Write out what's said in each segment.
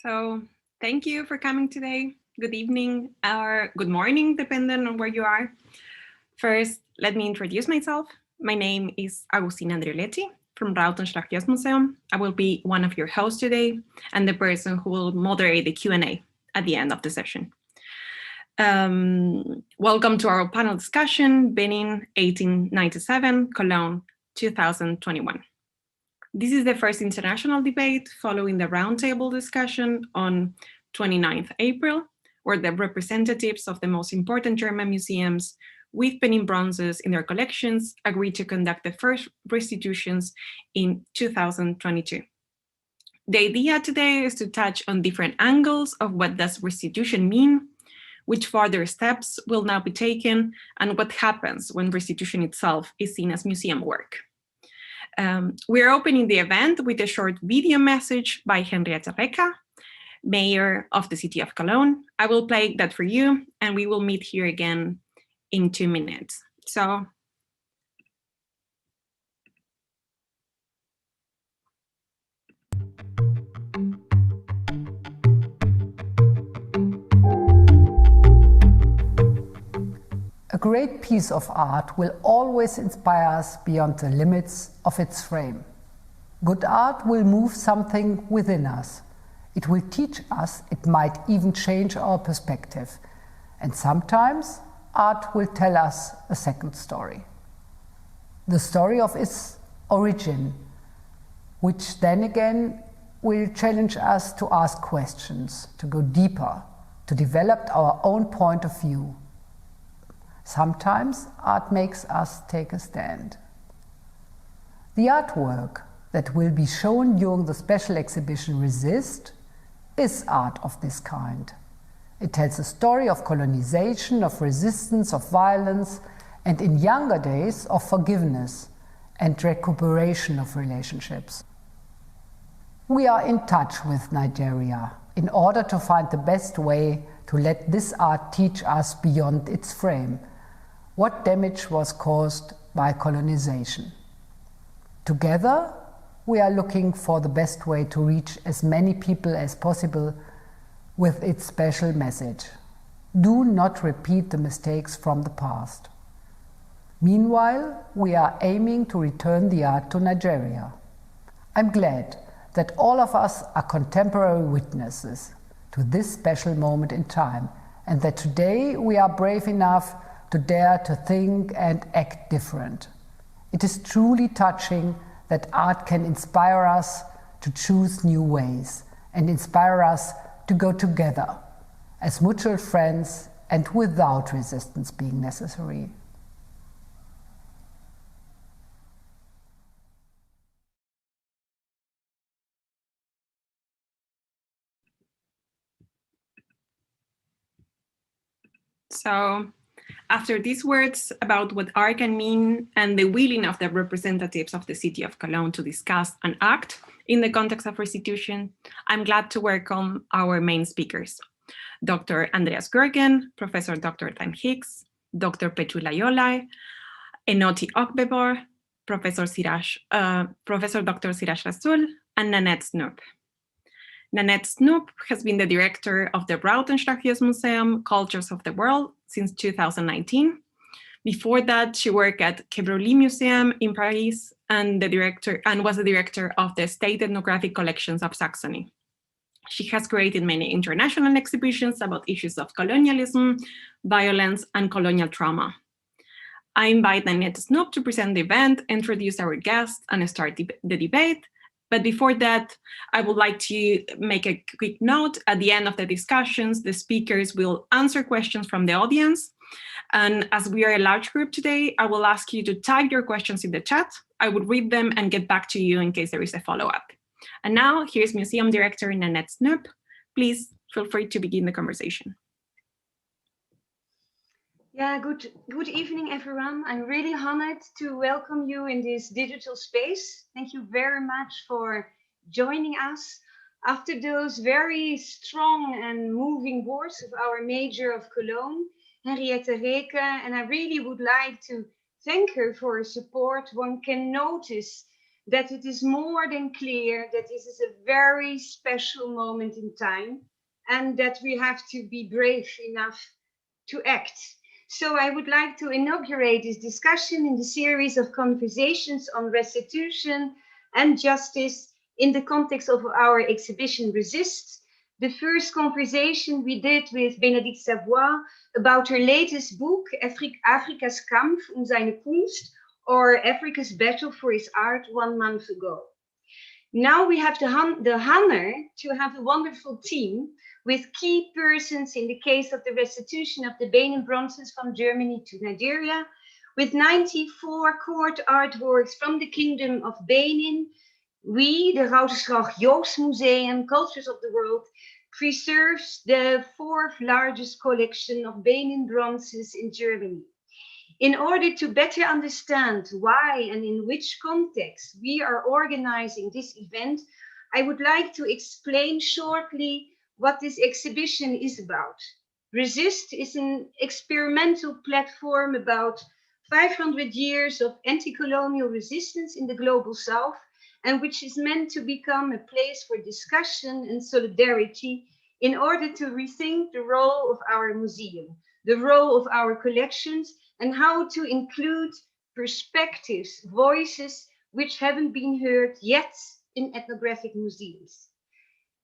So thank you for coming today. Good evening or good morning, depending on where you are. First, let me introduce myself. My name is Agustina Andrioleti from Rautenstrauch-Joest Museum. I will be one of your hosts today and the person who will moderate the Q&A at the end of the session. Welcome to our panel discussion, Benin 1897, Cologne 2021. This is the first international debate following the roundtable discussion on 29th April, where the representatives of the most important German museums with Benin bronzes in their collections agreed to conduct the first restitutions in 2022. The idea today is to touch on different angles of what does restitution mean, which further steps will now be taken, and what happens when restitution itself is seen as museum work. We're opening the event with a short video message by Henriette Reca, Mayor of the city of Cologne. I will play that for you, and we will meet here again in 2 minutes. So. A great piece of art will always inspire us beyond the limits of its frame. Good art will move something within us. It will teach us, it might even change our perspective. And sometimes art will tell us a second story. The story of its origin, which then again will challenge us to ask questions, to go deeper, to develop our own point of view. Sometimes art makes us take a stand. The artwork that will be shown during the special exhibition Resist is art of this kind. It tells a story of colonization, of resistance, of violence, and in younger days of forgiveness and recuperation of relationships. We are in touch with Nigeria in order to find the best way to let this art teach us beyond its frame what damage was caused by colonization. Together, we are looking for the best way to reach as many people as possible with its special message. Do not repeat the mistakes from the past. Meanwhile, we are aiming to return the art to Nigeria. I'm glad that all of us are contemporary witnesses to this special moment in time, and that today we are brave enough to dare to think and act different. It is truly touching that art can inspire us to choose new ways and inspire us to go together as mutual friends and without resistance being necessary. So, after these words about what art can mean and the willing of the representatives of the city of Cologne to discuss and act in the context of restitution, I'm glad to welcome our main speakers. Dr. Andreas Görgen, Professor Dr. Hicks, Dr. Peju Layiwola, Enoti Ogbebor, Professor Dr. Siraj Rasul, and Nanette Snoep. Nanette Snoep has been the director of the Rautenstrauch-Joest Museum, Cultures of the World, since 2019. Before that, she worked at KÖLN Museum in Paris and was the director of the State Ethnographic Collections of Saxony. She has created many international exhibitions about issues of colonialism, violence, and colonial trauma. I invite Nanette Snoep to present the event, introduce our guests, and start the debate. But before that, I would like to make a quick note. At the end of the discussions, the speakers will answer questions from the audience. And as we are a large group today, I will ask you to type your questions in the chat. I will read them and get back to you in case there is a follow-up. And now, here's Museum Director Nanette Snoep. Please feel free to begin the conversation. Yeah, good evening, everyone. I'm really honored to welcome you in this digital space. Thank you very much for joining us. After those very strong and moving words of our Mayor of Cologne, Henriette Reca, and I really would like to thank her for her support. One can notice that it is more than clear that this is a very special moment in time and that we have to be brave enough to act. So I would like to inaugurate this discussion in the series of conversations on restitution and justice in the context of our exhibition Resist. The first conversation we did with Bénédicte Savoy about her latest book, Afrika's Kampf seine Kunst, or Africa's Battle for his Art, 1 month ago. Now we have the honor to have a wonderful team with key persons in the case of the restitution of the Benin bronzes from Germany to Nigeria, with 94 court artworks from the Kingdom of Benin. We, the Rautenstrauch-Joest Museum, Cultures of the World, preserves the 4th largest collection of Benin bronzes in Germany. In order to better understand why and in which context we are organizing this event, I would like to explain shortly what this exhibition is about. Resist is an experimental platform about 500 years of anti-colonial resistance in the global South, and which is meant to become a place for discussion and solidarity in order to rethink the role of our museum, the role of our collections, and how to include perspectives, voices which haven't been heard yet in ethnographic museums.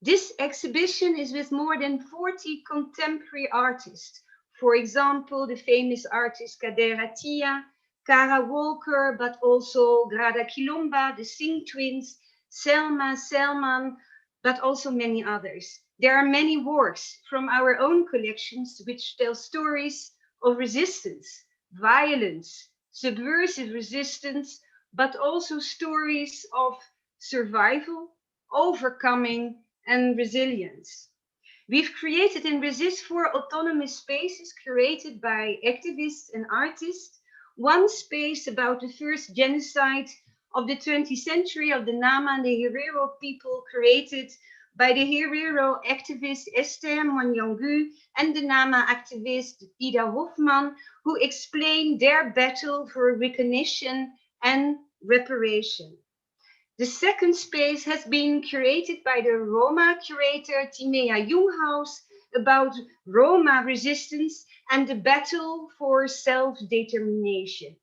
This exhibition is with more than 40 contemporary artists. For example, the famous artist Kader Attia, Kara Walker, but also Grada Kilomba, the Singh twins, Selma Selman, but also many others. There are many works from our own collections which tell stories of resistance, violence, subversive resistance, but also stories of survival, overcoming, and resilience. We've created in Resist 4 autonomous spaces curated by activists and artists. One space about the first genocide of the 20th century of the Nama and the Herero people, created by the Herero activist Esther Mwanyangu and the Nama activist Ida Hofman, who explain their battle for recognition and reparation. The second space has been curated by the Roma curator Timea Junghaus about Roma resistance and the battle for self-determination.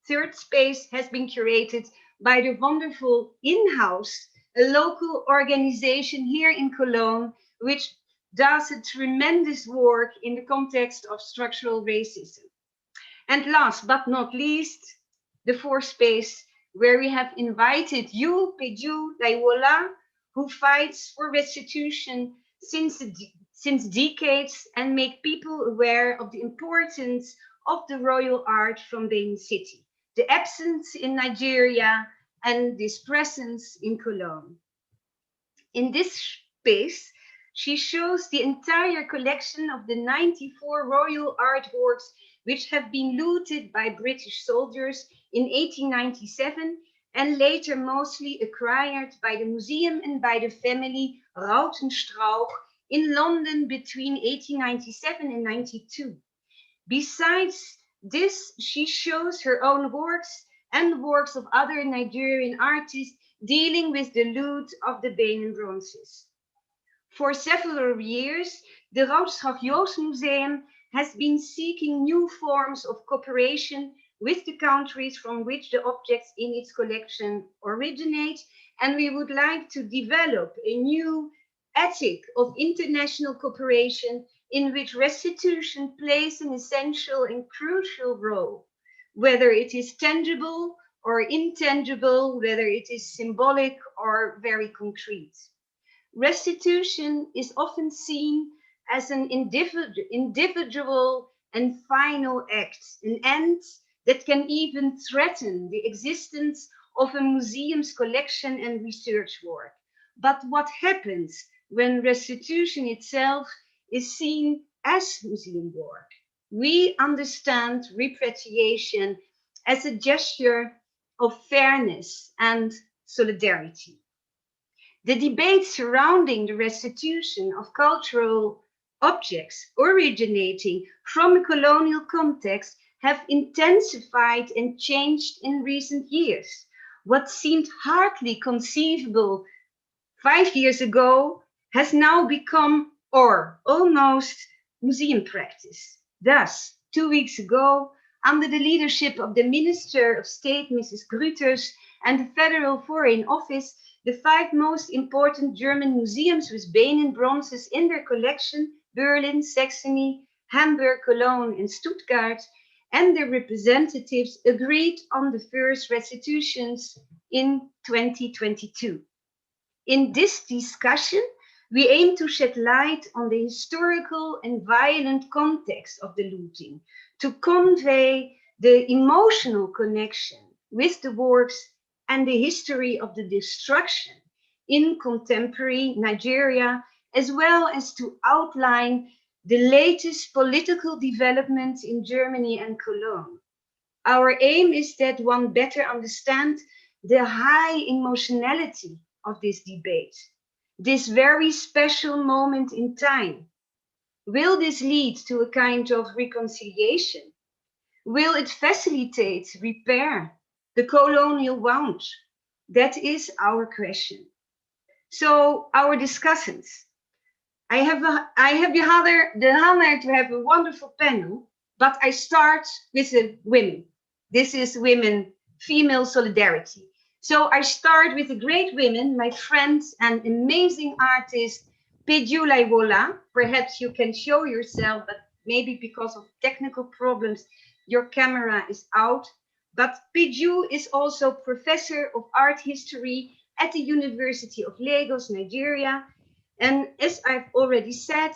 Third space has been curated by the wonderful In-House, a local organization here in Cologne, which does a tremendous work in the context of structural racism. And last but not least, the fourth space, where we have invited you, Peju Layiwola, who fights for restitution since decades and make people aware of the importance of the royal art from Benin City, the absence in Nigeria and this presence in Cologne. In this space, she shows the entire collection of the 94 royal artworks which have been looted by British soldiers in 1897 and later mostly acquired by the museum and by the family Rautenstrauch in London between 1897 and 92. Besides this, she shows her own works and works of other Nigerian artists dealing with the loot of the Benin bronzes. For several years, the Rautenstrauch-Joest Museum has been seeking new forms of cooperation with the countries from which the objects in its collection originate, and we would like to develop a new ethic of international cooperation in which restitution plays an essential and crucial role, whether it is tangible or intangible, whether it is symbolic or very concrete. Restitution is often seen as an individual and final act, an end that can even threaten the existence of a museum's collection and research work. But what happens when restitution itself is seen as museum work? We understand repatriation as a gesture of fairness and solidarity. The debate surrounding the restitution of cultural objects originating from a colonial context have intensified and changed in recent years. What seemed hardly conceivable 5 years ago has now become, or almost, museum practice. Thus, 2 weeks ago, under the leadership of the Minister of State, Mrs. Grütters, and the Federal Foreign Office, the 5 most important German museums with Benin bronzes in their collection, Berlin, Saxony, Hamburg, Cologne, and Stuttgart, and their representatives agreed on the first restitutions in 2022. In this discussion, we aim to shed light on the historical and violent context of the looting, to convey the emotional connection with the works and the history of the destruction in contemporary Nigeria, as well as to outline the latest political developments in Germany and Cologne. Our aim is that one better understand the high emotionality of this debate, this very special moment in time. Will this lead to a kind of reconciliation? Will it facilitate repair, the colonial wound? That is our question. So our discussants, I have the honor to have a wonderful panel, but I start with the women. This is women, female solidarity. So I start with the great women, my friends and amazing artist, Peju Layiwola. Perhaps you can show yourself, but maybe because of technical problems, your camera is out. But Peju is also professor of art history at the University of Lagos, Nigeria. And as I've already said,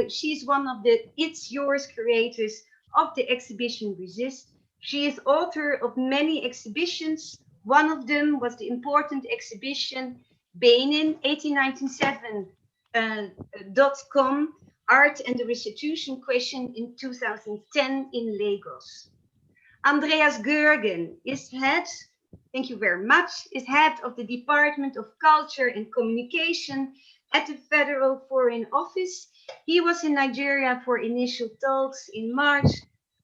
she's one of the It's Yours curators of the exhibition Resist. She is author of many exhibitions. One of them was the important exhibition Benin 1897.com, Art and the Restitution Question in 2010 in Lagos. Andreas Görgen is head, thank you very much, is head of the Department of Culture and Communication at the Federal Foreign Office. He was in Nigeria for initial talks in March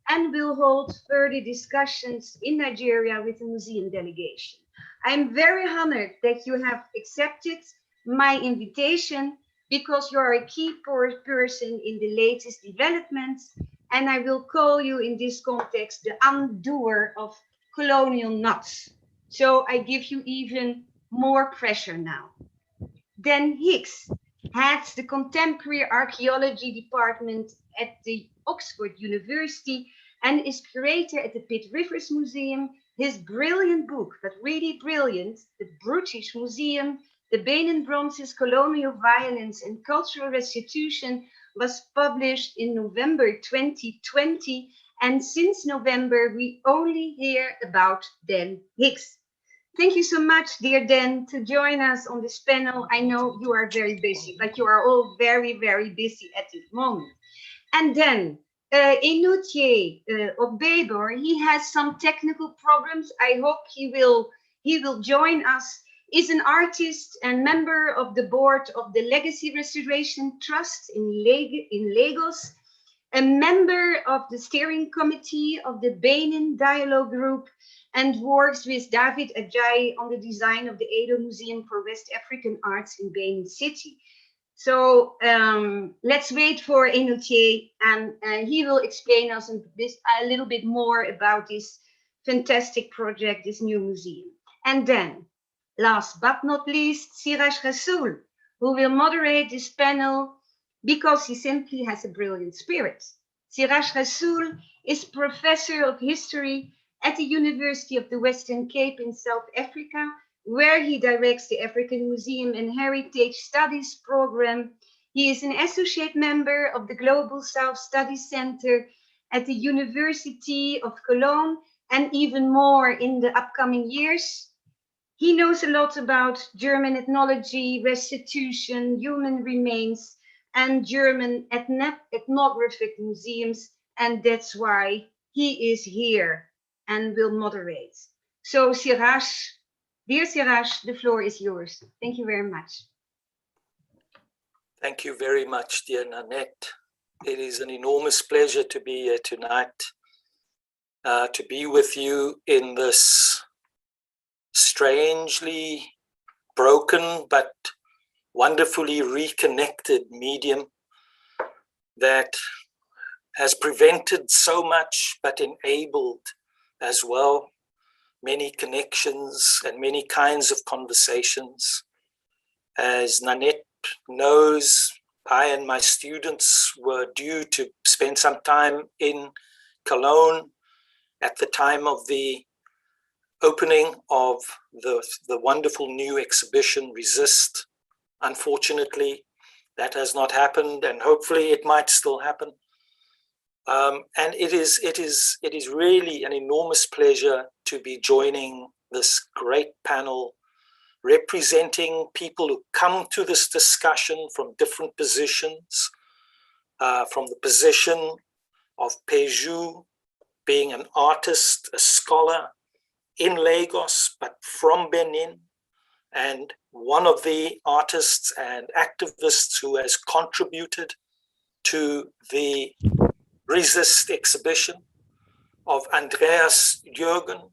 and will hold further discussions in Nigeria with the museum delegation. I'm very honored that you have accepted my invitation because you are a key person in the latest developments, and I will call you in this context the undoer of colonial knots. So I give you even more pressure now. Then Hicks heads the Contemporary Archaeology Department at the Oxford University and is curator at the Pitt Rivers Museum. His brilliant book, but really brilliant, The Brutish Museum, The Benin Bronzes, Colonial Violence and Cultural Restitution, was published in November 2020. And since November, we only hear about Dan Hicks. Thank you so much, dear Dan, to join us on this panel. I know you are very busy, but you are all very, very busy at this moment. And then Enoutier of Babor, he has some technical problems. I hope he will join us. Is an artist and member of the board of the Legacy Restoration Trust in Lagos, a member of the steering committee of the Benin Dialogue Group, and works with David Ajayi on the design of the Edo Museum for West African Arts in Benin City. So let's wait for Enoutier, and he will explain us a little bit more about this fantastic project, this new museum. And then, last but not least, Siraj Rasool, who will moderate this panel because he simply has a brilliant spirit. Siraj Rasool is professor of history at the University of the Western Cape in South Africa, where he directs the African Museum and Heritage Studies program. He is an associate member of the Global South Studies Center at the University of Cologne, and even more in the upcoming years. He knows a lot about German ethnology, restitution, human remains, and German ethnographic museums, and that's why he is here and will moderate. So Siraj, dear Siraj, the floor is yours. Thank you very much. Thank you very much, dear Nanette. It is an enormous pleasure to be here tonight, to be with you in this strangely broken but wonderfully reconnected medium that has prevented so much but enabled as well many connections and many kinds of conversations. As Nanette knows, I and my students were due to spend some time in Cologne at the time of the opening of the wonderful new exhibition, Resist. Unfortunately, that has not happened, and hopefully it might still happen. And it is really an enormous pleasure to be joining this great panel representing people who come to this discussion from different positions, from the position of Peju, being an artist, a scholar in Lagos, but from Benin, and one of the artists and activists who has contributed to the Resist exhibition, of Andreas Görgen,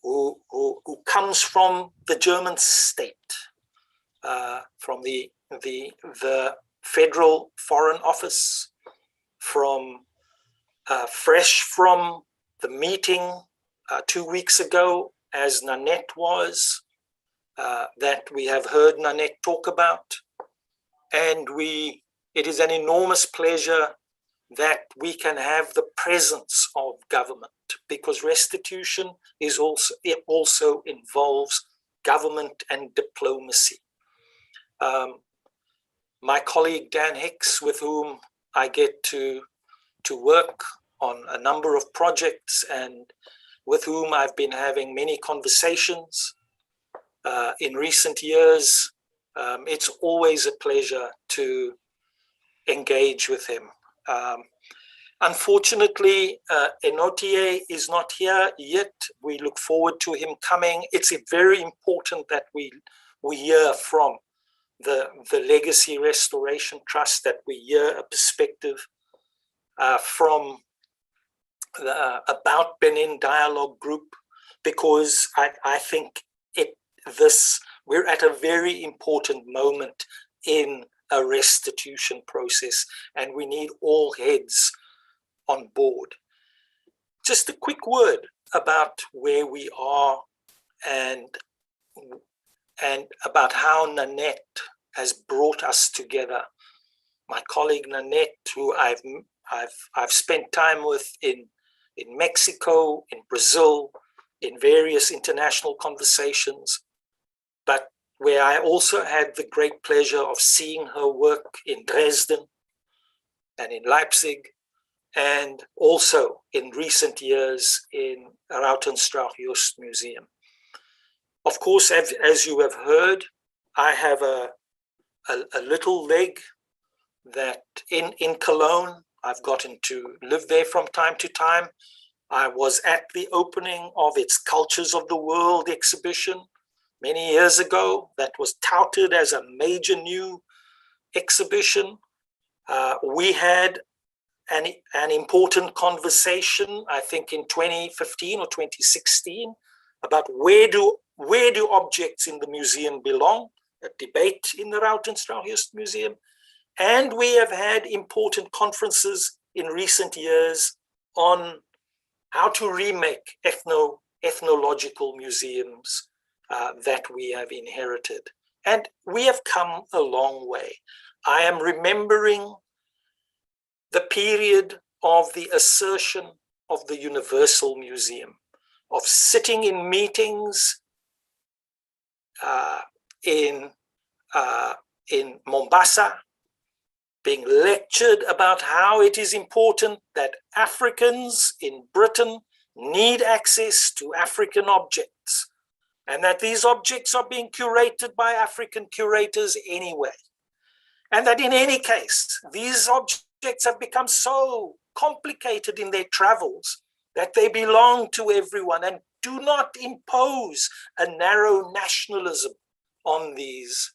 who comes from the German state, from the Federal Foreign Office, from fresh from the meeting 2 weeks ago, as Nanette was, that we have heard Nanette talk about. And it is an enormous pleasure that we can have the presence of government, because restitution it also involves government and diplomacy. My colleague Dan Hicks, with whom I get to work on a number of projects and with whom I've been having many conversations in recent years, it's always a pleasure to engage with him. Unfortunately, Enotie is not here yet. We look forward to him coming. It's very important that we hear from the Legacy Restoration Trust, that we hear a perspective from the About Benin Dialogue Group, because I think we're at a very important moment in a restitution process, and we need all heads on board. Just a quick word about where we are and about how Nanette has brought us together. My colleague Nanette, who I've spent time with in Mexico, in Brazil, in various international conversations, but where I also had the great pleasure of seeing her work in Dresden and in Leipzig, and also in recent years in Rautenstrauch-Joest Museum. Of course, as you have heard, I have a little leg that in Cologne. I've gotten to live there from time to time. I was at the opening of its Cultures of the World exhibition many years ago that was touted as a major new exhibition. We had an important conversation, I think in 2015 or 2016, about where do objects in the museum belong, a debate in the Rautenstrauch-Joest Museum. And we have had important conferences in recent years on how to remake ethnological museums that we have inherited. And we have come a long way. I am remembering the period of the assertion of the Universal Museum, of sitting in meetings in Mombasa, being lectured about how it is important that Africans in Britain need access to African objects, and that these objects are being curated by African curators anyway. And that in any case, these objects have become so complicated in their travels that they belong to everyone and do not impose a narrow nationalism on these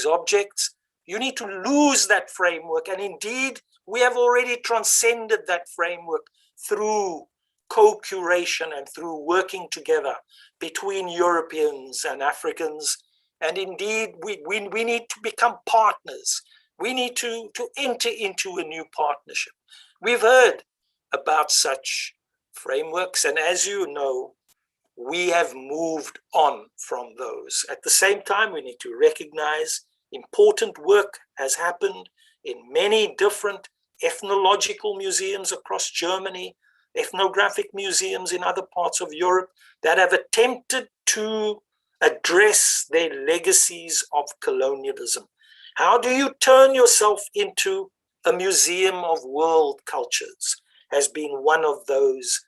objects. You need to lose that framework. And indeed, we have already transcended that framework through co-curation and through working together between Europeans and Africans. And indeed, we need to become partners. We need to enter into a new partnership. We've heard about such frameworks, and as you know, we have moved on from those. At the same time, we need to recognize important work has happened in many different ethnological museums across Germany, ethnographic museums in other parts of Europe that have attempted to address their legacies of colonialism. How do you turn yourself into a museum of world cultures has been one of those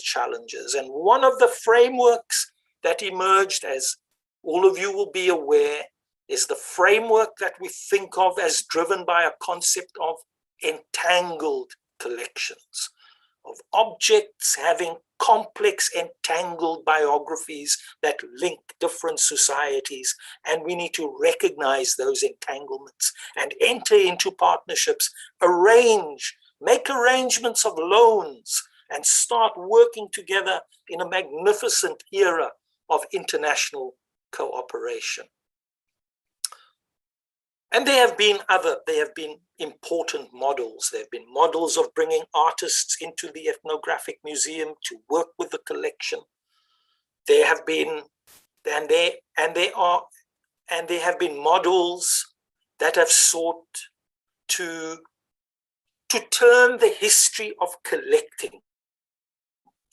challenges. And one of the frameworks that emerged, as all of you will be aware, is the framework that we think of as driven by a concept of entangled collections, of objects having complex entangled biographies that link different societies. And we need to recognize those entanglements and enter into partnerships, make arrangements of loans, and start working together in a magnificent era of international cooperation. And there have been important models. There have been models of bringing artists into the ethnographic museum to work with the collection. There have been, and there have been models that have sought to turn the history of collecting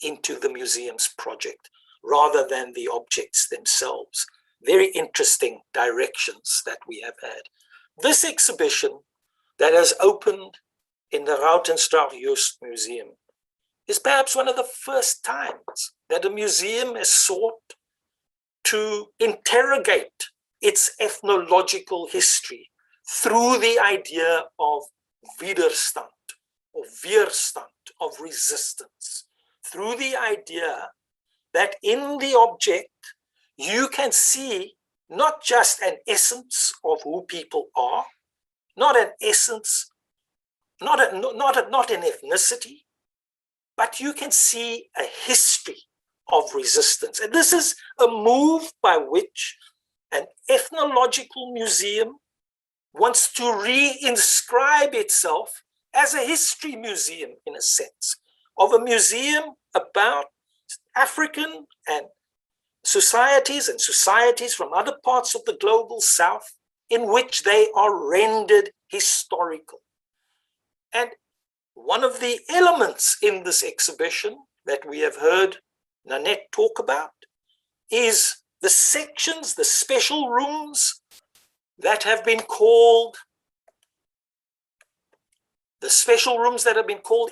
into the museum's project rather than the objects themselves. Very interesting directions that we have had. This exhibition that has opened in the Rautenstrauch-Joest Museum is perhaps one of the first times that a museum has sought to interrogate its ethnological history through the idea of Widerstand or Weerstand, of resistance, through the idea that in the object you can see not just an essence of who people are, not an essence, not an ethnicity, but you can see a history of resistance. And this is a move by which an ethnological museum wants to reinscribe itself as a history museum, in a sense, of a museum about African and societies from other parts of the global south in which they are rendered historical. And one of the elements in this exhibition that we have heard Nanette talk about is the sections, the special rooms that have been called,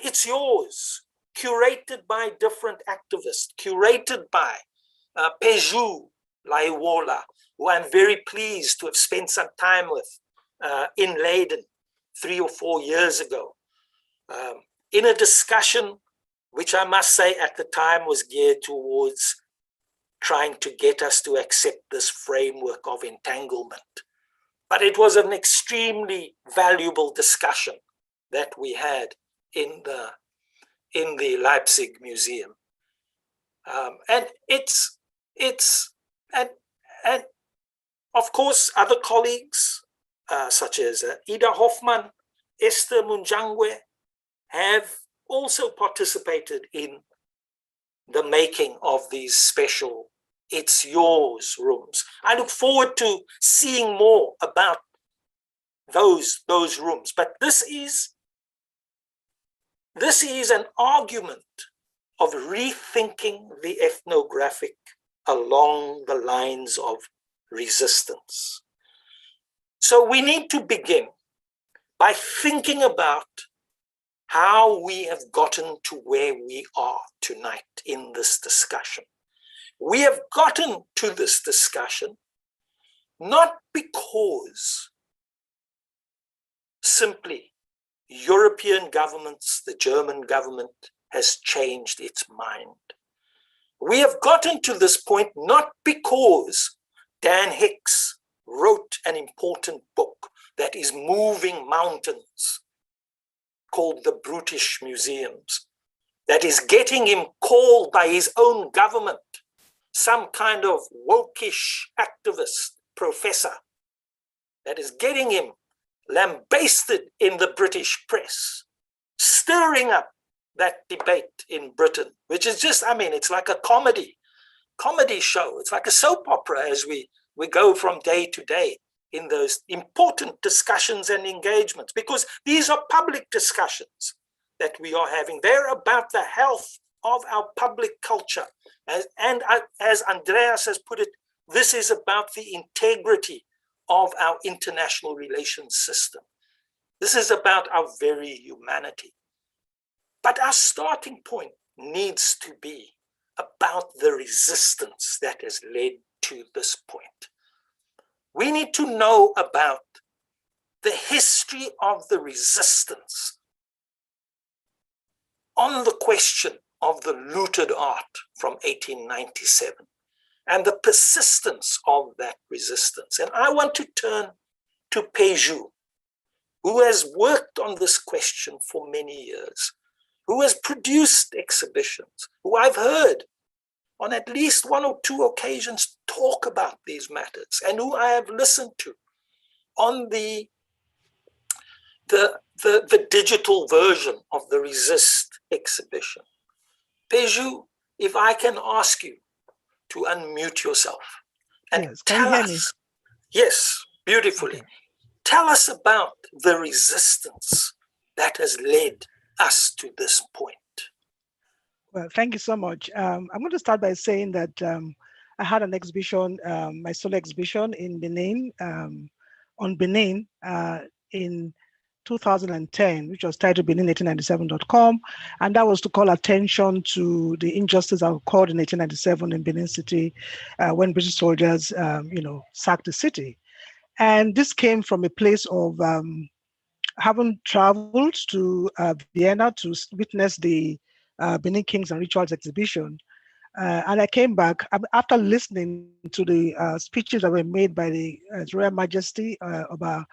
It's Yours, curated by different activists, curated by Peju Layiwola, who I'm very pleased to have spent some time with in Leiden 3 or 4 years ago, in a discussion which I must say at the time was geared towards trying to get us to accept this framework of entanglement. But it was an extremely valuable discussion that we had in the Leipzig Museum. And of course, other colleagues, such as Ida Hoffman, Esther Munjangwe, have also participated in the making of these special It's Yours rooms. I look forward to seeing more about those rooms. But this is an argument of rethinking the ethnographic along the lines of resistance. So we need to begin by thinking about how we have gotten to where we are tonight in this discussion. We have gotten to this discussion not because simply European governments, the German government, has changed its mind. We have gotten to this point not because Dan Hicks wrote an important book that is moving mountains called The Brutish Museums, that is getting him called by his own government, some kind of wokish activist professor, that is getting him lambasted in the British press, stirring up that debate in Britain, which is just, I mean, it's like a comedy show. It's like a soap opera as we go from day to day in those important discussions and engagements, because these are public discussions that we are having. They're about the health of our public culture. And as Andreas has put it, this is about the integrity of our international relations system. This is about our very humanity. But our starting point needs to be about the resistance that has led to this point. We need to know about the history of the resistance on the question of the looted art from 1897 and the persistence of that resistance. And I want to turn to Peju, who has worked on this question for many years, who has produced exhibitions, who I've heard on at least one or two occasions talk about these matters, and who I have listened to on the digital version of the Resist exhibition. Peju, if I can ask you to unmute yourself and yes, can you hear me? Yes, beautifully. Okay. Tell us about the resistance that has led us to this point. Well, thank you so much. I'm going to start by saying that I had an exhibition, my solo exhibition in Benin, on Benin in 2010, which was titled Benin1897.com. And that was to call attention to the injustice that occurred in 1897 in Benin City when British soldiers, sacked the city. And this came from a place of having traveled to Vienna to witness the Benin Kings and Rituals exhibition. And I came back after listening to the speeches that were made by the Royal Majesty of our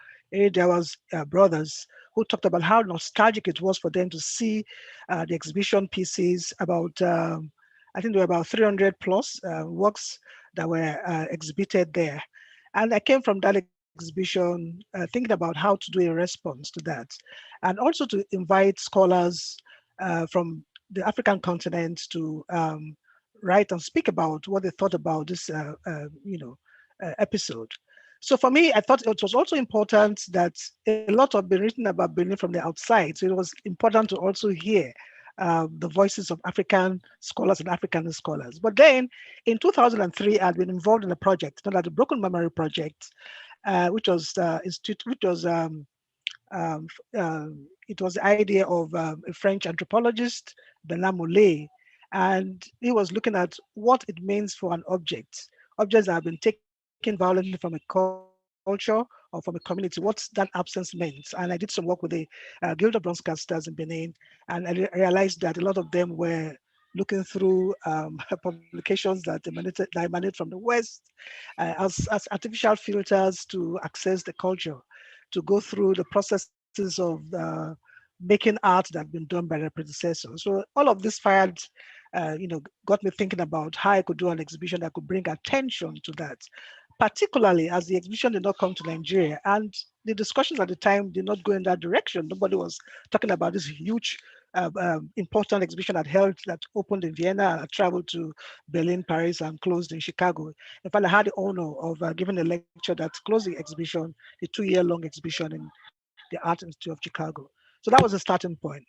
Dawa's brothers, who talked about how nostalgic it was for them to see the exhibition pieces about, I think there were about 300 plus works that were exhibited there. And I came from that exhibition thinking about how to do a response to that, and also to invite scholars from the African continent to write and speak about what they thought about this episode. So for me, I thought it was also important that a lot have been written about Benin from the outside. So it was important to also hear the voices of African scholars and African scholars. But then in 2003, I'd been involved in a project, known as the Broken Memory Project, which was the idea of a French anthropologist, Bernard Mollet, and he was looking at what it means for an objects that have been taken violently from a culture or from a community, what that absence means. And I did some work with the Guild of Broadcasters in Benin, and I realized that a lot of them were looking through publications that emanate from the West as artificial filters to access the culture, to go through the processes of making art that had been done by their predecessors. So all of this got me thinking about how I could do an exhibition that could bring attention to that, particularly as the exhibition did not come to Nigeria. And the discussions at the time did not go in that direction. Nobody was talking about this huge, important exhibition that opened in Vienna and traveled to Berlin, Paris, and closed in Chicago. In fact, I had the honor of giving a lecture that closed the exhibition, the 2-year-long exhibition in the Art Institute of Chicago. So that was a starting point.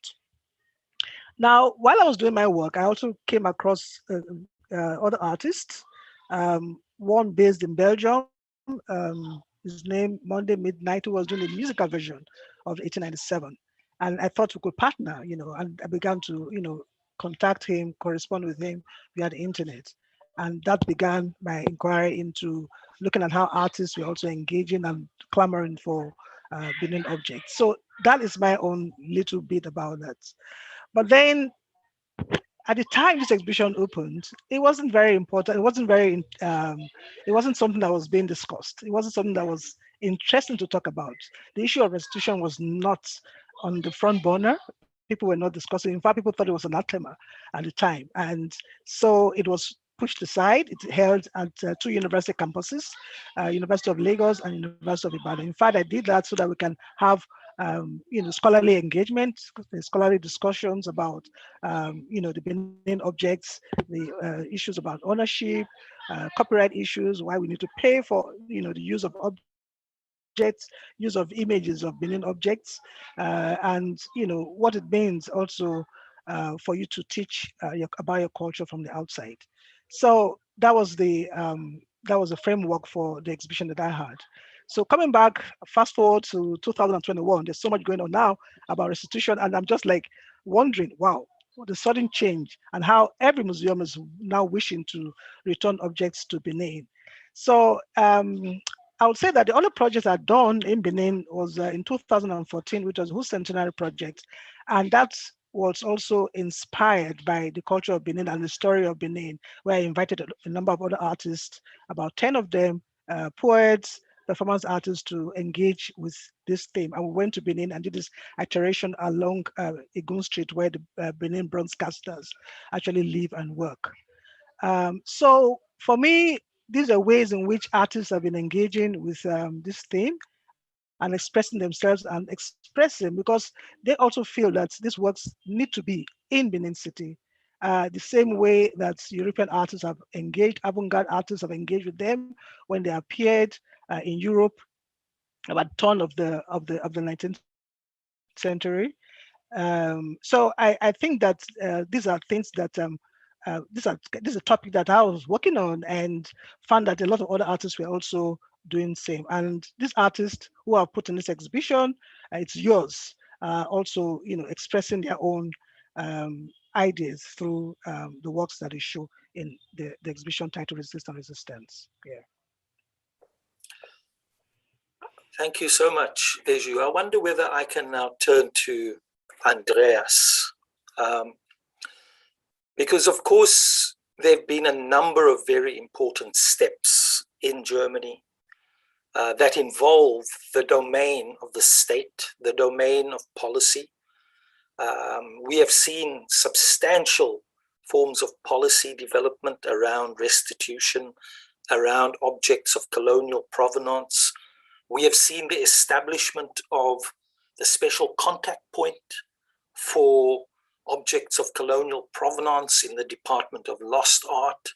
Now, while I was doing my work, I also came across other artists, one based in Belgium, his name Monday Midnight, who was doing a musical version of 1897. And I thought we could partner, and I began to, contact him, correspond with him via the internet. And that began my inquiry into looking at how artists were also engaging and clamoring for Benin objects. So that is my own little bit about that. But then at the time this exhibition opened, it wasn't very important. It wasn't something that was being discussed. It wasn't something that was interesting to talk about. The issue of restitution was not on the front burner people were not discussing. In fact, people thought it was anathema at the time. And so it was pushed aside. It's held at two university campuses, University of Lagos and University of Ibadan. In fact, I did that so that we can have scholarly engagement, scholarly discussions about the Benin objects, the issues about ownership, copyright issues, why we need to pay for the use of objects, use of images of Benin objects, and what it means also for you to teach about your culture from the outside. So that was the framework for the exhibition that I had. So coming back, fast forward to 2021, there's so much going on now about restitution, and I'm just like wondering, wow, the sudden change and how every museum is now wishing to return objects to Benin. So I would say that the other projects I've done in Benin was in 2014, which was Whose Centenary Project, and that was also inspired by the culture of Benin and the story of Benin, where I invited a number of other artists, about 10 of them, poets, performance artists, to engage with this theme. And we went to Benin and did this iteration along Igun Street, where the Benin broadcasters actually live and work. So for me, these are ways in which artists have been engaging with this theme and expressing themselves and expressing, because they also feel that these works need to be in Benin City. The same way that European artists have engaged, avant-garde artists have engaged with them when they appeared in Europe about the turn of the 19th century. So I think that these are things that this is a topic that I was working on, and found that a lot of other artists were also doing the same. And these artists who are put in this exhibition, it's yours, also expressing their own ideas through the works that they show in the exhibition titled Resist and Resistance. Yeah. Thank you so much, Peju. I wonder whether I can now turn to Andreas. Because of course, there have been a number of very important steps in Germany that involve the domain of the state, the domain of policy. We have seen substantial forms of policy development around restitution, around objects of colonial provenance. We have seen the establishment of the special contact point for objects of colonial provenance in the Department of Lost Art.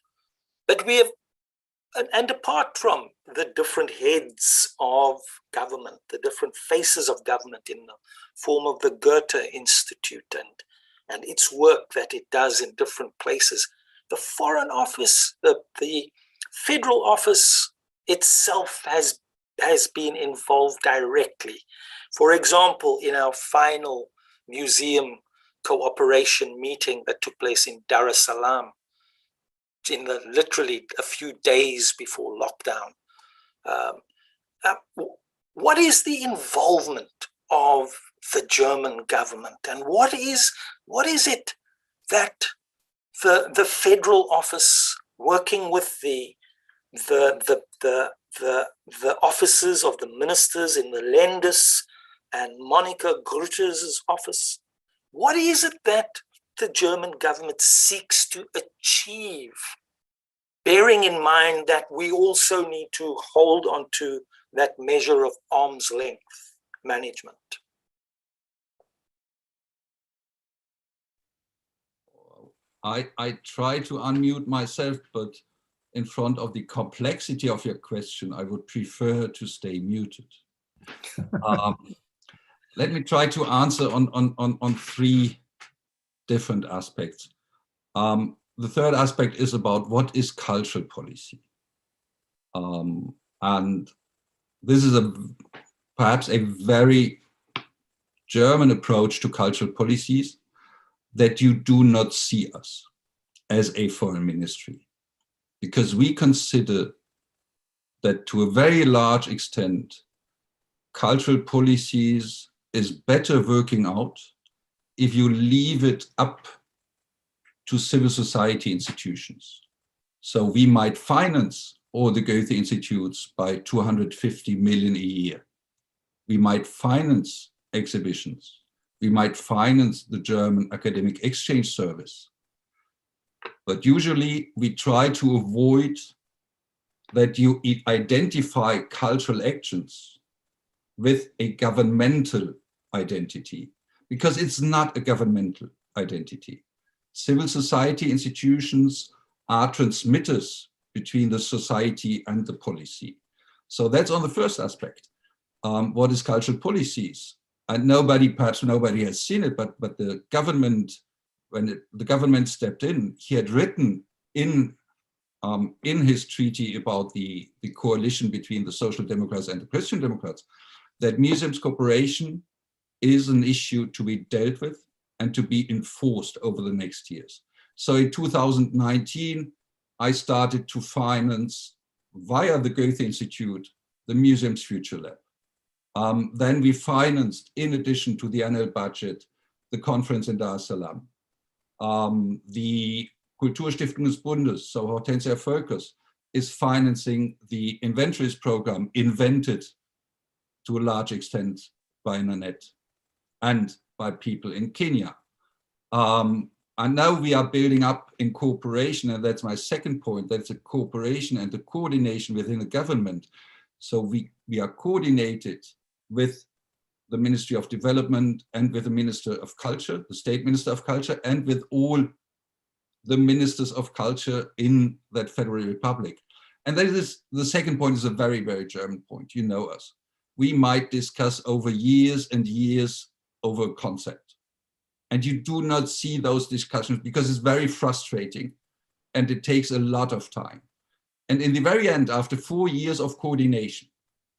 But we have, and apart from the different heads of government, the different faces of government in the form of the Goethe Institute and its work that it does in different places, the Foreign Office, the Federal Office itself has been involved directly. For example, in our final museum cooperation meeting that took place in Dar es Salaam, literally a few days before lockdown. What is the involvement of the German government, and what is it that the Federal Office, working with the offices of the ministers in the Länders and Monica Grütters' office, what is it that the German government seeks to achieve, bearing in mind that we also need to hold on to that measure of arm's length management? I try to unmute myself, but in front of the complexity of your question, I would prefer to stay muted. Let me try to answer on three different aspects. The third aspect is about what is cultural policy. And this is perhaps a very German approach to cultural policies, that you do not see us as a foreign ministry, because we consider that to a very large extent, cultural policies is better working out if you leave it up to civil society institutions. So we might finance all the Goethe Institutes by 250 million a year. We might finance exhibitions. we might finance the German academic exchange service. But usually we try to avoid that you identify cultural actions with a governmental identity, because it's not a governmental identity. Civil society institutions are transmitters between the society and the policy. So that's on the first aspect. What is cultural policies? And perhaps nobody has seen it, but the government, when the government stepped in, he had written in his treaty about the coalition between the Social Democrats and the Christian Democrats, that museums cooperation is an issue to be dealt with and to be enforced over the next years. So in 2019, I started to finance via the Goethe Institute, the Museum's Future Lab. Then we financed, in addition to the annual budget, the conference in Dar es Salaam. The Kulturstiftung des Bundes, so Hortensia Völkers, is financing the inventories program invented to a large extent by Nanette and by people in Kenya. And now we are building up in cooperation, and that's my second point, that's a cooperation and the coordination within the government. So we are coordinated with the Ministry of Development and with the Minister of Culture, the State Minister of Culture, and with all the ministers of culture in that Federal Republic. And that is, the second point is a very, very German point. You know us. We might discuss over years and years over a concept. And you do not see those discussions because it's very frustrating and it takes a lot of time. And in the very end, after 4 years of coordination,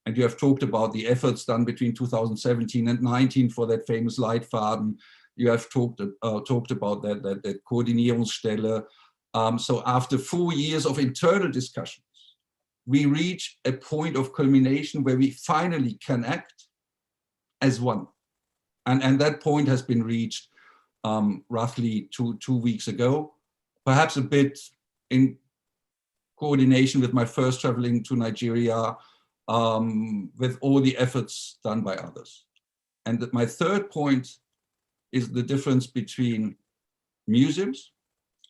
and you have talked about the efforts done between 2017 and 19 for that famous Leitfaden, you have talked about that Koordinierungsstelle. So after 4 years of internal discussions, we reach a point of culmination where we finally can act as one. And that point has been reached roughly two weeks ago, perhaps a bit in coordination with my first traveling to Nigeria, with all the efforts done by others. And my third point is the difference between museums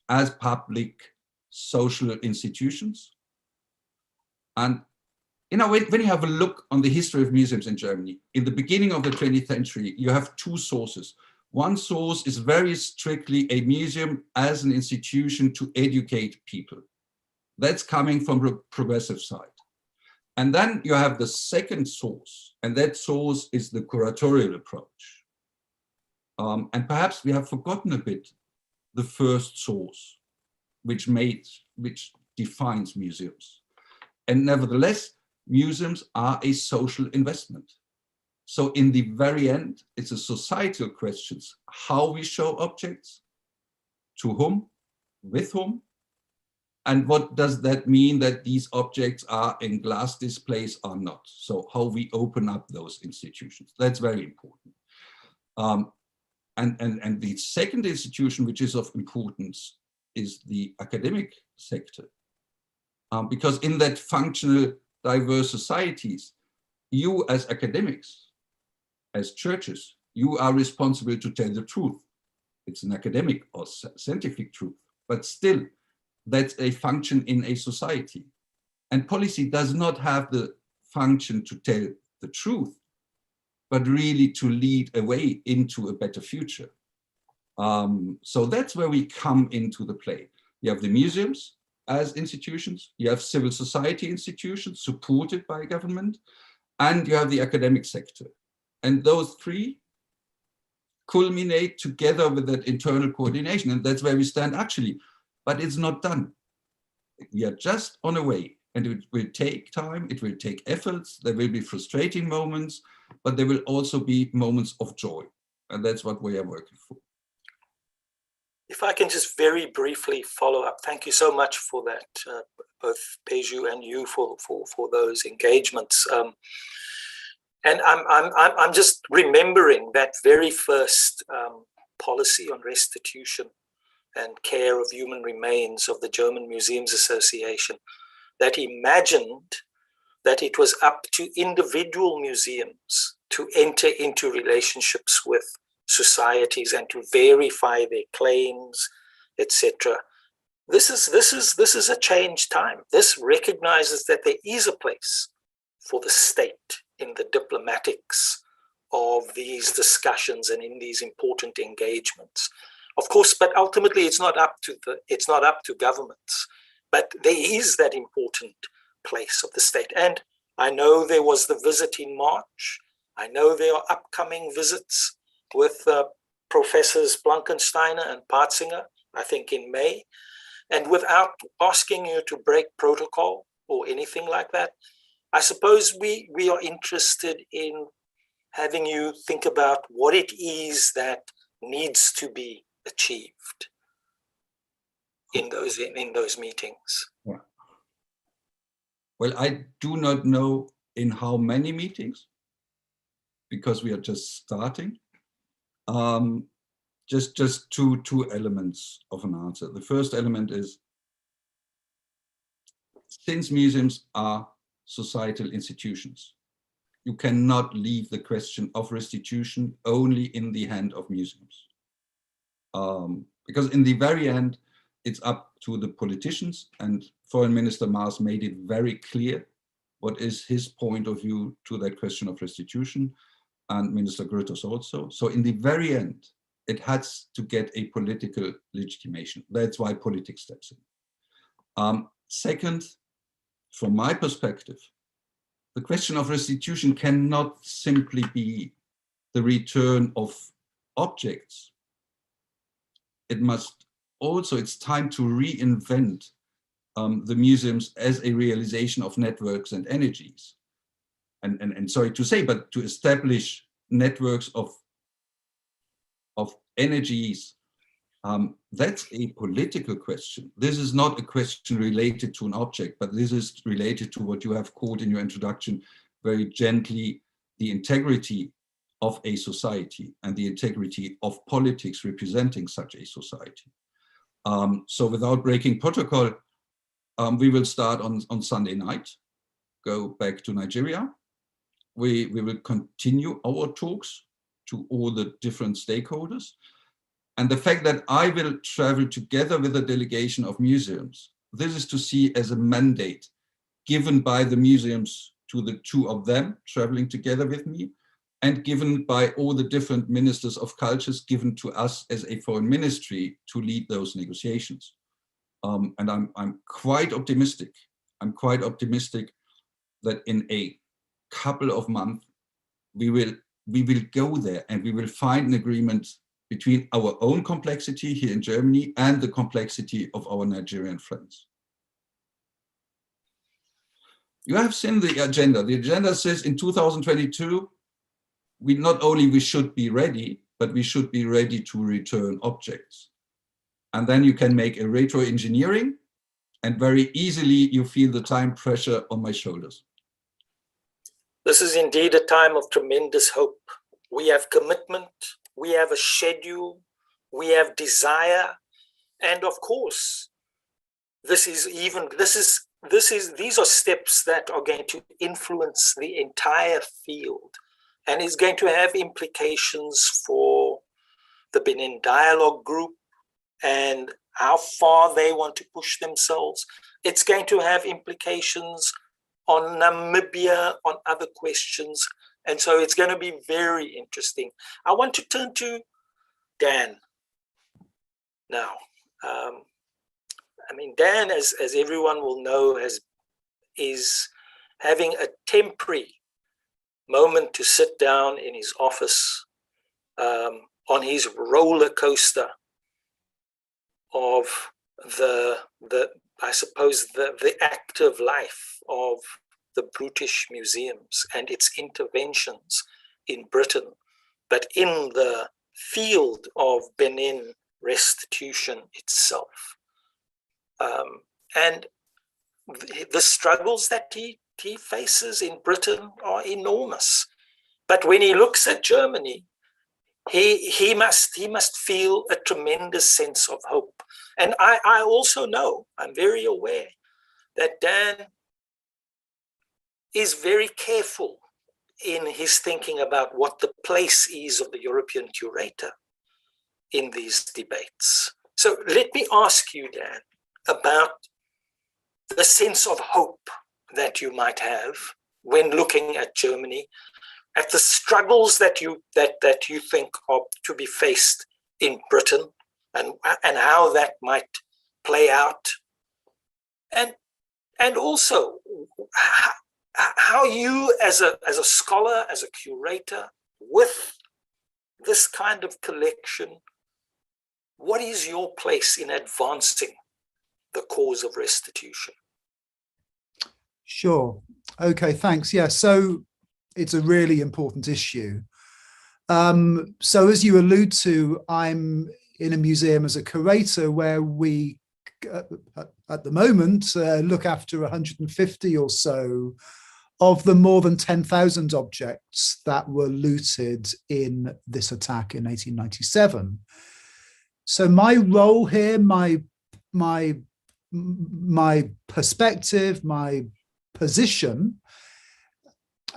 as public social institutions. And when you have a look on the history of museums in Germany, in the beginning of the 20th century, you have two sources. One source is very strictly a museum as an institution to educate people. That's coming from the progressive side. And then you have the second source, and that source is the curatorial approach. And perhaps we have forgotten a bit the first source, which defines museums. And nevertheless, museums are a social investment. So in the very end, it's a societal question, how we show objects, to whom, with whom, and what does that mean that these objects are in glass displays or not? So how we open up those institutions, that's very important. And the second institution, which is of importance, is the academic sector. Because in that functional, diverse societies, you as academics, as churches, you are responsible to tell the truth. It's an academic or scientific truth, but still, that's a function in a society. And policy does not have the function to tell the truth, but really to lead a way into a better future. So that's where we come into the play. You have the museums as institutions, you have civil society institutions supported by government, and you have the academic sector. And those three culminate together with that internal coordination. And that's where we stand actually, but it's not done. We are just on a way, and it will take time, it will take efforts, there will be frustrating moments, but there will also be moments of joy. And that's what we are working for. If I can just very briefly follow up, thank you so much for that, both Peju and you for those engagements. And I'm just remembering that very first policy on restitution and care of human remains of the German Museums Association, that imagined that it was up to individual museums to enter into relationships with societies and to verify their claims, etc. This is a changed time. This recognizes that there is a place for the state in the diplomatics of these discussions and in these important engagements. Of course, but ultimately it's not up to governments. But there is that important place of the state. And I know there was the visit in March. I know there are upcoming visits with Professors Blankensteiner and Partzinger, I think in May. And without asking you to break protocol or anything like that, I suppose we are interested in having you think about what it is that needs to be achieved in those meetings. Yeah. Well, I do not know in how many meetings, because we are just starting. Just two elements of an answer. The first element is, since museums are societal institutions, you cannot leave the question of restitution only in the hand of museums. Because in the very end, it's up to the politicians, and Foreign Minister Maas made it very clear what is his point of view to that question of restitution, and Minister Grütters also. So in the very end, it has to get a political legitimation. That's why politics steps in. Second, from my perspective, the question of restitution cannot simply be the return of objects. It must also, it's time to reinvent the museums as a realization of networks and energies. And sorry to say, but to establish networks of energies, that's a political question. This is not a question related to an object, but this is related to what you have called in your introduction very gently, the integrity of a society and the integrity of politics representing such a society. So without breaking protocol, we will start on Sunday night, go back to Nigeria. We will continue our talks to all the different stakeholders. And the fact that I will travel together with a delegation of museums, this is to see as a mandate given by the museums to the two of them traveling together with me, and given by all the different ministers of cultures given to us as a foreign ministry to lead those negotiations. And I'm quite optimistic. I'm quite optimistic that in a couple of months, we will go there and we will find an agreement between our own complexity here in Germany and the complexity of our Nigerian friends. You have seen the agenda. The agenda says in 2022, we should be ready, but we should be ready to return objects. And then you can make a retro engineering, and very easily you feel the time pressure on my shoulders. This is indeed a time of tremendous hope. We have commitment, we have a schedule, we have desire, and of course, these are steps that are going to influence the entire field, and is going to have implications for the Benin Dialogue Group and how far they want to push themselves. It's going to have implications on Namibia, on other questions. And so it's going to be very interesting. I want to turn to Dan now. Dan, as everyone will know, is having a temporary moment to sit down in his office on his roller coaster of the active life of the British museums and its interventions in Britain, but in the field of Benin restitution itself. And the struggles that he faces in Britain are enormous. But when he looks at Germany, he must feel a tremendous sense of hope. And I also know, I'm very aware that Dan is very careful in his thinking about what the place is of the European curator in these debates. So let me ask you, Dan, about the sense of hope that you might have when looking at Germany, at the struggles that you think are to be faced in Britain, and how that might play out, and also how you as a scholar, as a curator, with this kind of collection, what is your place in advancing the cause of restitution? Sure. Okay, thanks. Yeah, so it's a really important issue. So as you allude to, I'm in a museum as a curator where we, at the moment, look after 150 or so of the more than 10,000 objects that were looted in this attack in 1897. So my role here, my perspective, my position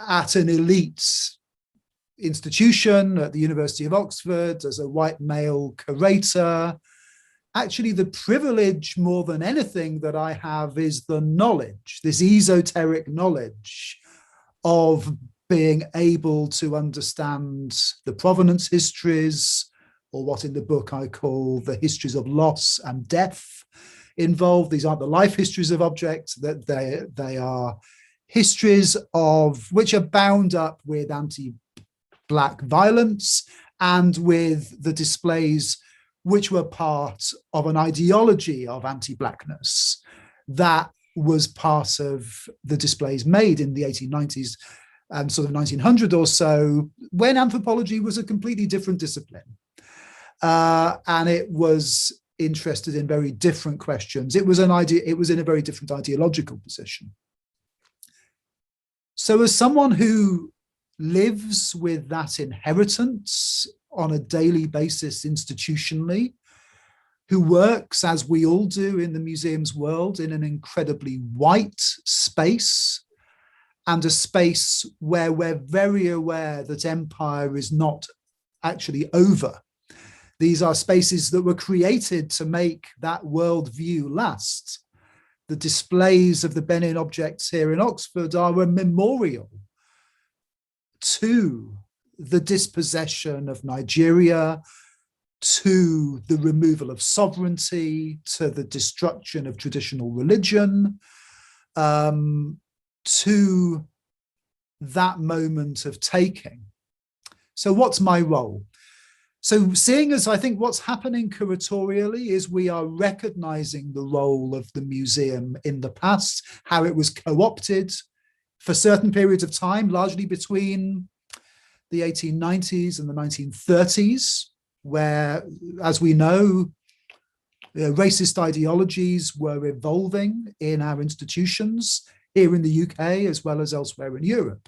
at an elite institution at the University of Oxford as a white male curator, actually the privilege more than anything that I have is the knowledge, this esoteric knowledge of being able to understand the provenance histories, or what in the book I call the histories of loss and death involved. These aren't the life histories of objects, that they are histories of which are bound up with anti-Black violence and with the displays which were part of an ideology of anti-Blackness that was part of the displays made in the 1890s and sort of 1900 or so, when anthropology was a completely different discipline. And it was interested in very different questions. It was in a very different ideological position. So as someone who lives with that inheritance on a daily basis institutionally, who works, as we all do in the museum's world, in an incredibly white space, and a space where we're very aware that empire is not actually over. These are spaces that were created to make that worldview last. The displays of the Benin objects here in Oxford are a memorial to the dispossession of Nigeria, to the removal of sovereignty, to the destruction of traditional religion, to that moment of taking. So what's my role? So seeing as I think what's happening curatorially is we are recognizing the role of the museum in the past, how it was co-opted for certain periods of time, largely between the 1890s and the 1930s, where, as we know, racist ideologies were evolving in our institutions here in the UK as well as elsewhere in Europe.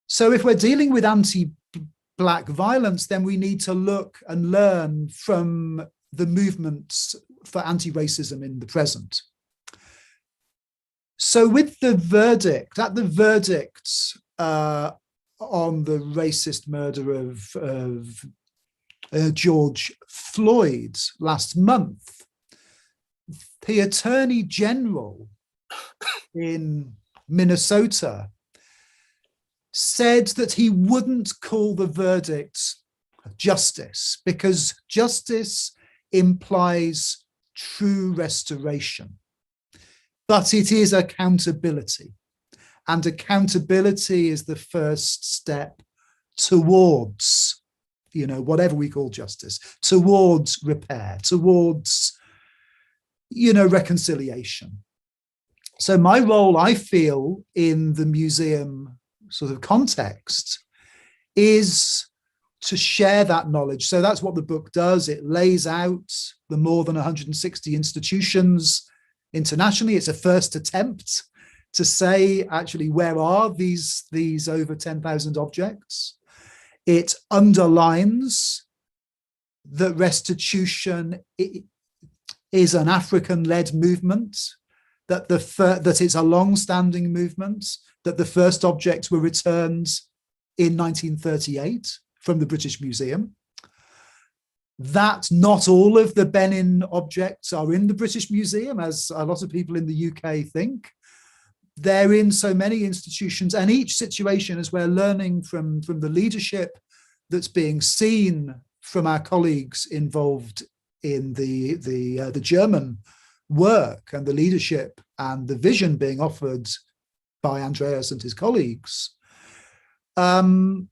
So if we're dealing with anti-Black violence, then we need to look and learn from the movements for anti-racism in the present. So with the verdict, on the racist murder of George Floyd last month, the Attorney General in Minnesota said that he wouldn't call the verdict justice because justice implies true restoration, but it is accountability. And accountability is the first step towards, whatever we call justice, towards repair, towards, reconciliation. So my role, I feel, in the museum sort of context is to share that knowledge. So that's what the book does. It lays out the more than 160 institutions internationally. It's a first attempt to say, actually, where are these over 10,000 objects? It underlines that restitution is an African-led movement that that it's a long-standing movement, that the first objects were returned in 1938 from the British Museum, that not all of the Benin objects are in the British Museum, as a lot of people in the UK think. They're in so many institutions, and each situation, as we're learning from the leadership that's being seen from our colleagues involved in the German work, and the leadership and the vision being offered by Andreas and his colleagues, that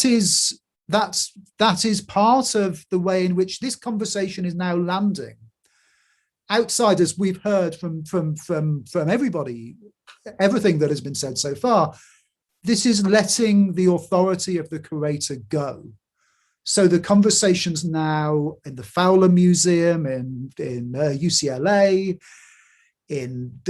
is part of the way in which this conversation is now landing. Outside, as we've heard from everybody, everything that has been said so far, this is letting the authority of the curator go. So the conversations now in the Fowler Museum, in UCLA, in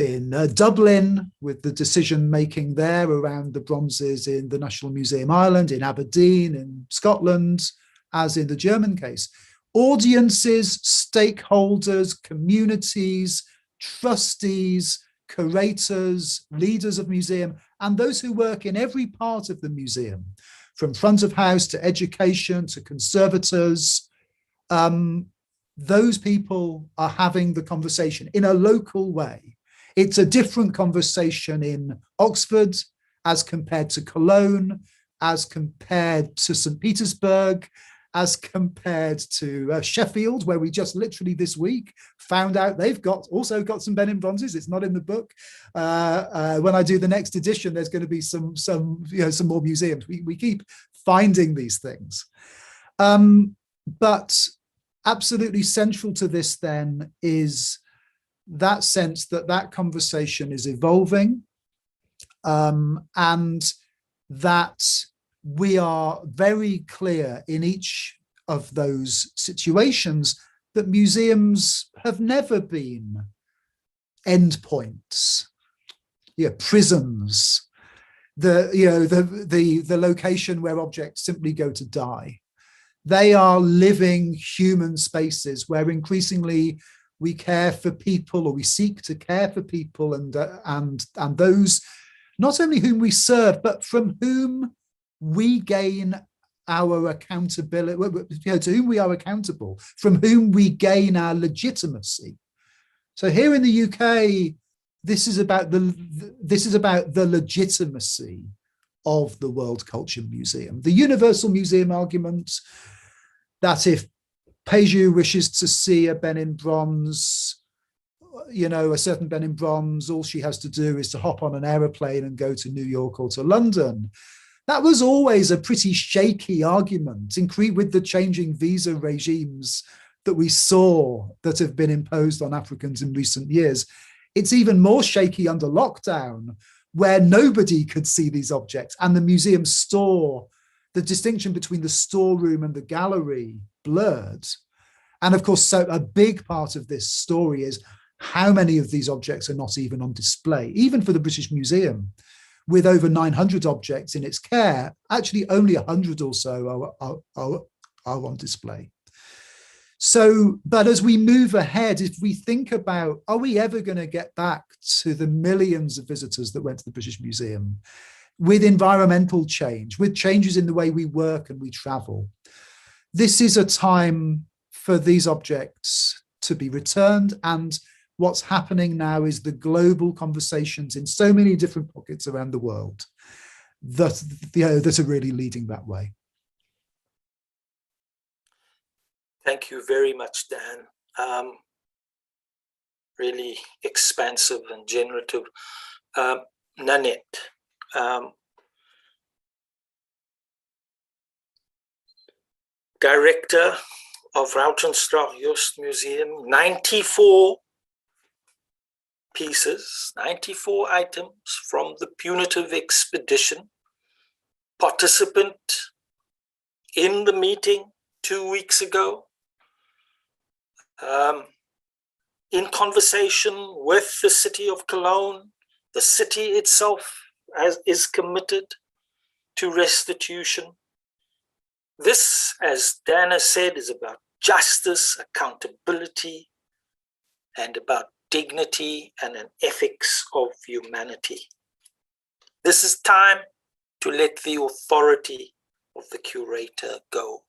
Dublin, with the decision making there around the bronzes in the National Museum Ireland, in Aberdeen, in Scotland, as in the German case. Audiences, stakeholders, communities, trustees, curators, leaders of museum, and those who work in every part of the museum, from front of house to education to conservators, those people are having the conversation in a local way. It's a different conversation in Oxford as compared to Cologne, as compared to St. Petersburg, as compared to Sheffield, where we just literally this week found out they've also got some Benin bronzes. It's not in the book. When I do the next edition, there's going to be some more museums. We keep finding these things. But absolutely central to this then is that sense that conversation is evolving, and that we are very clear in each of those situations that museums have never been endpoints, prisons, the location where objects simply go to die. They are living human spaces where increasingly we care for people, or we seek to care for people, and those not only whom we serve, but from whom we gain our accountability, to whom we are accountable, from whom we gain our legitimacy. So here in the UK, this is about the legitimacy of the World Culture Museum. The Universal Museum argument that if Peju wishes to see a Benin bronze, a certain Benin bronze, all she has to do is to hop on an aeroplane and go to New York or to London. That was always a pretty shaky argument, with the changing visa regimes that we saw that have been imposed on Africans in recent years. It's even more shaky under lockdown, where nobody could see these objects, and the museum store, the distinction between the storeroom and the gallery blurred. And of course, so a big part of this story is how many of these objects are not even on display, even for the British Museum. With over 900 objects in its care, actually only 100 or so are on display. So, but as we move ahead, if we think about, are we ever going to get back to the millions of visitors that went to the British Museum, with environmental change, with changes in the way we work and we travel? This is a time for these objects to be returned, and what's happening now is the global conversations in so many different pockets around the world that are really leading that way. Thank you very much, Dan. Really expansive and generative. Nanette, director of Rautenstrauch-Joest Museum, 94 pieces, 94 items from the punitive expedition, participant in the meeting 2 weeks ago, in conversation with the city of Cologne. The city itself is committed to restitution. This, as Dana said, is about justice, accountability, and about dignity and an ethics of humanity. This is time to let the authority of the curator go.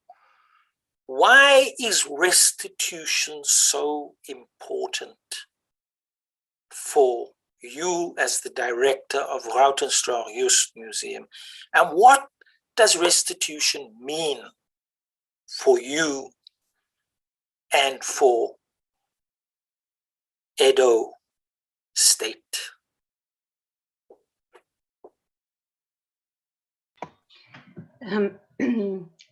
Why is restitution so important for you as the director of Rautenstrauch-Joest Museum? And what does restitution mean for you and for Edo State?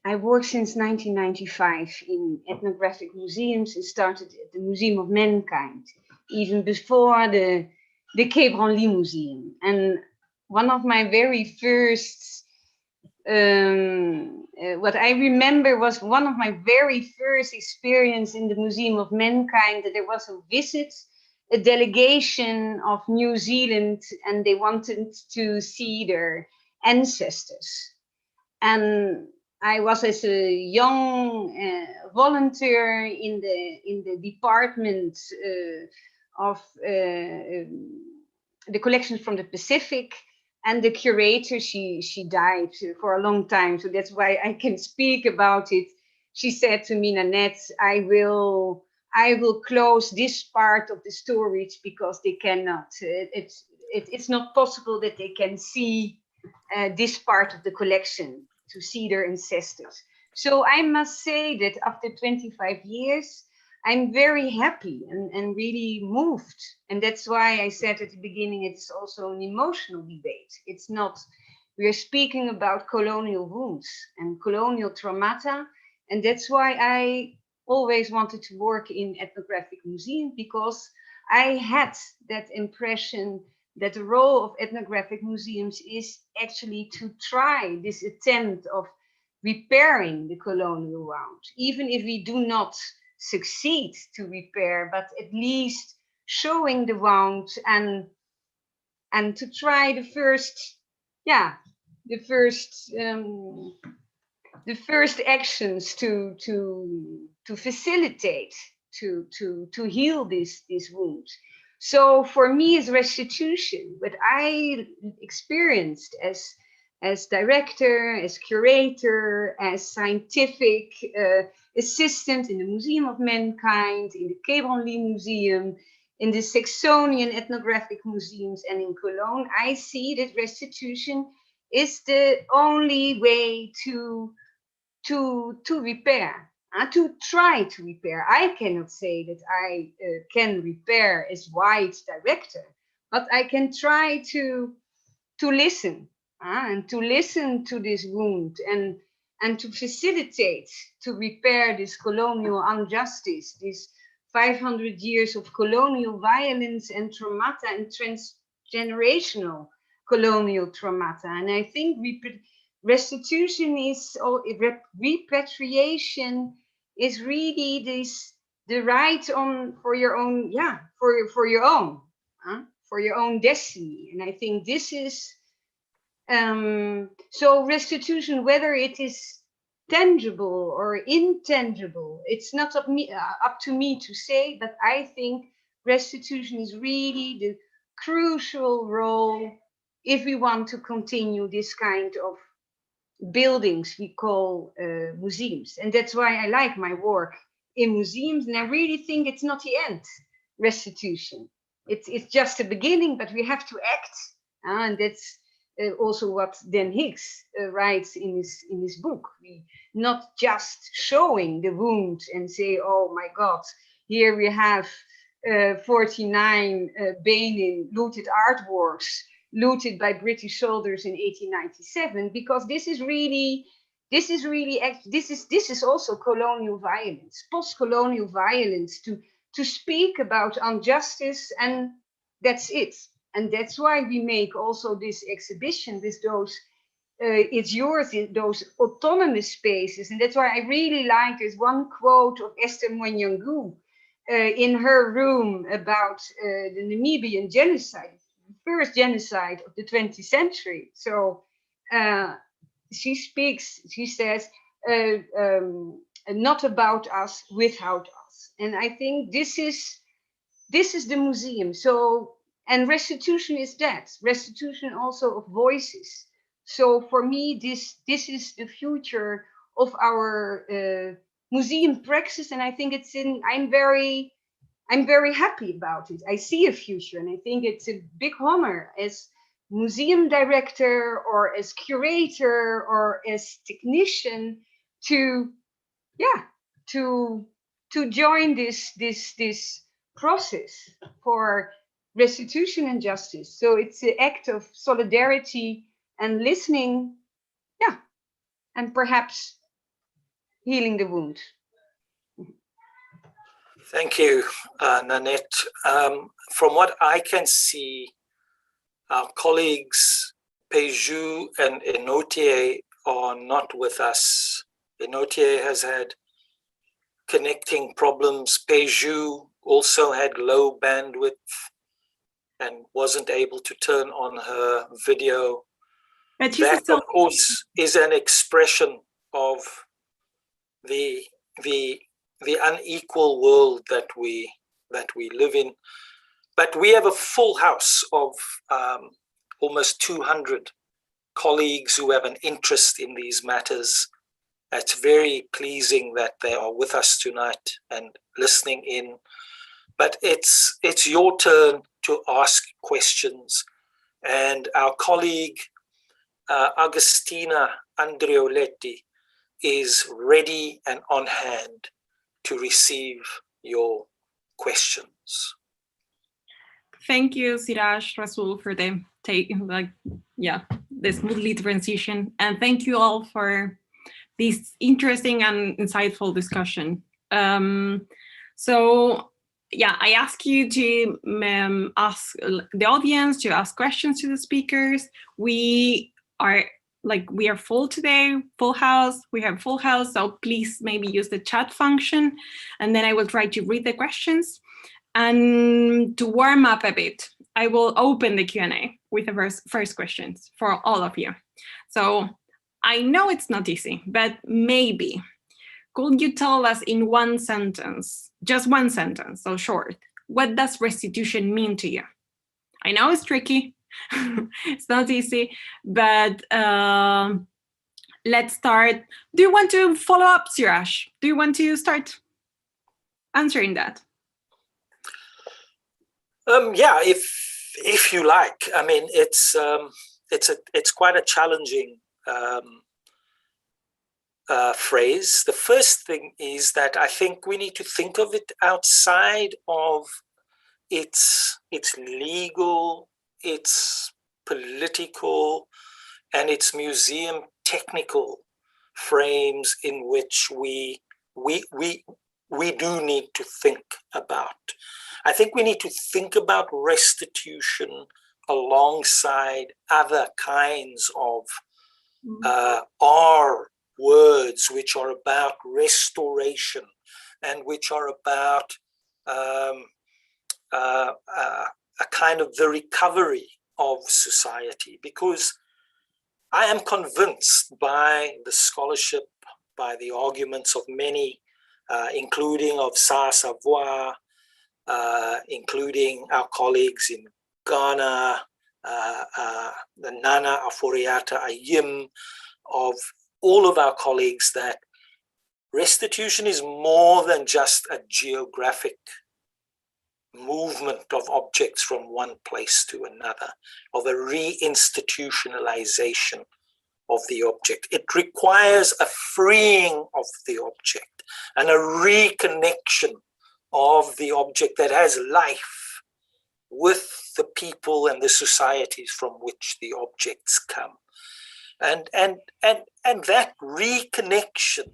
I worked since 1995 in ethnographic museums and started at the Museum of Mankind, even before the KÖLN Museum. And one of my very first, what I remember was one of my very first experience in the Museum of Mankind, that there was a visit, a delegation of New Zealand, and they wanted to see their ancestors. And I was as a young volunteer in the department of the collections from the Pacific, and the curator, she died for a long time, so that's why I can speak about it. She said to me, Nanette, I will close this part of the storage because they cannot. It's not possible that they can see this part of the collection, to see their ancestors. So I must say that after 25 years, I'm very happy and really moved. And that's why I said at the beginning, it's also an emotional debate. It's not, we are speaking about colonial wounds and colonial traumata. And that's why I always wanted to work in ethnographic museums, because I had that impression that the role of ethnographic museums is actually to try this attempt of repairing the colonial wound, even if we do not succeed to repair, but at least showing the wound and to try the first actions to facilitate to heal this wound. So for me, it's restitution. What I experienced as director, as curator, as scientific assistant in the Museum of Mankind, in the KÖLN Museum, in the Saxonian ethnographic museums, and in Cologne, I see that restitution is the only way to repair. To try to repair. I cannot say that I can repair as white director, but I can try to listen and to listen to this wound and to facilitate to repair this colonial injustice, this 500 years of colonial violence and traumata and transgenerational colonial traumata. And I think restitution is, repatriation is really the right for your own, for your own destiny. And I think this is, so restitution, whether it is tangible or intangible, it's not up to me to say, but I think restitution is really the crucial role if we want to continue this kind of buildings we call museums. And that's why I like my work in museums, and I really think it's not the end, restitution. It's just a beginning, but we have to act, and that's also what Dan Hicks writes in his book. We not just showing the wound and say, oh my God, here we have 49 Benin looted artworks, looted by British soldiers in 1897, because this is also colonial violence, post-colonial violence, to speak about injustice, and that's it. And that's why we make also this exhibition with those it's yours, those autonomous spaces. And that's why I really like this one quote of Esther Mwenyangu in her room about the Namibian genocide, first genocide of the 20th century. So she says, not about us, without us. And I think this is this is the museum. So, and restitution is that. Restitution also of voices. So for me, this is the future of our museum praxis, and I think it's in. I'm very happy about it. I see a future, and I think it's a big honor as museum director or as curator or as technician to join this process for restitution and justice. So it's an act of solidarity and listening, and perhaps healing the wound. Thank you, Nanette. From what I can see, our colleagues Peju and Enotie are not with us. Enotie has had connecting problems. Peju also had low bandwidth and wasn't able to turn on her video. That, of course, is an expression of the unequal world that we live in. But we have a full house of almost 200 colleagues who have an interest in these matters. It's very pleasing that they are with us tonight and listening in. But it's your turn to ask questions. And our colleague, Agustina Andreoletti, is ready and on hand to receive your questions. Thank you, Siraj, Rasul, for the the smoothly transition, and thank you all for this interesting and insightful discussion. I ask you to ask the audience to ask questions to the speakers. We are full today, full house. We have full house, so please maybe use the chat function, and then I will try to read the questions. And to warm up a bit, I will open the Q&A with the first questions for all of you. So I know it's not easy, but maybe could you tell us in one sentence, just one sentence, so short, what does restitution mean to you? I know it's tricky, it's not easy, but let's start. Do you want to follow up, Siraj? Do you want to start answering that? Yeah, if you like. I mean, it's quite a challenging phrase. The first thing is that I think we need to think of it outside of its legal, its political, and its museum technical frames in which we do need to think about. I think we need to think about restitution alongside other kinds of R words which are about restoration and which are about a kind of the recovery of society, because I am convinced by the scholarship, by the arguments of many, including of Sa Savoie, including our colleagues in Ghana, the Nana Aforiata Ayim, of all of our colleagues, that restitution is more than just a geographic movement of objects from one place to another, of a reinstitutionalization of the object. It requires a freeing of the object and a reconnection of the object that has life with the people and the societies from which the objects come. And that reconnection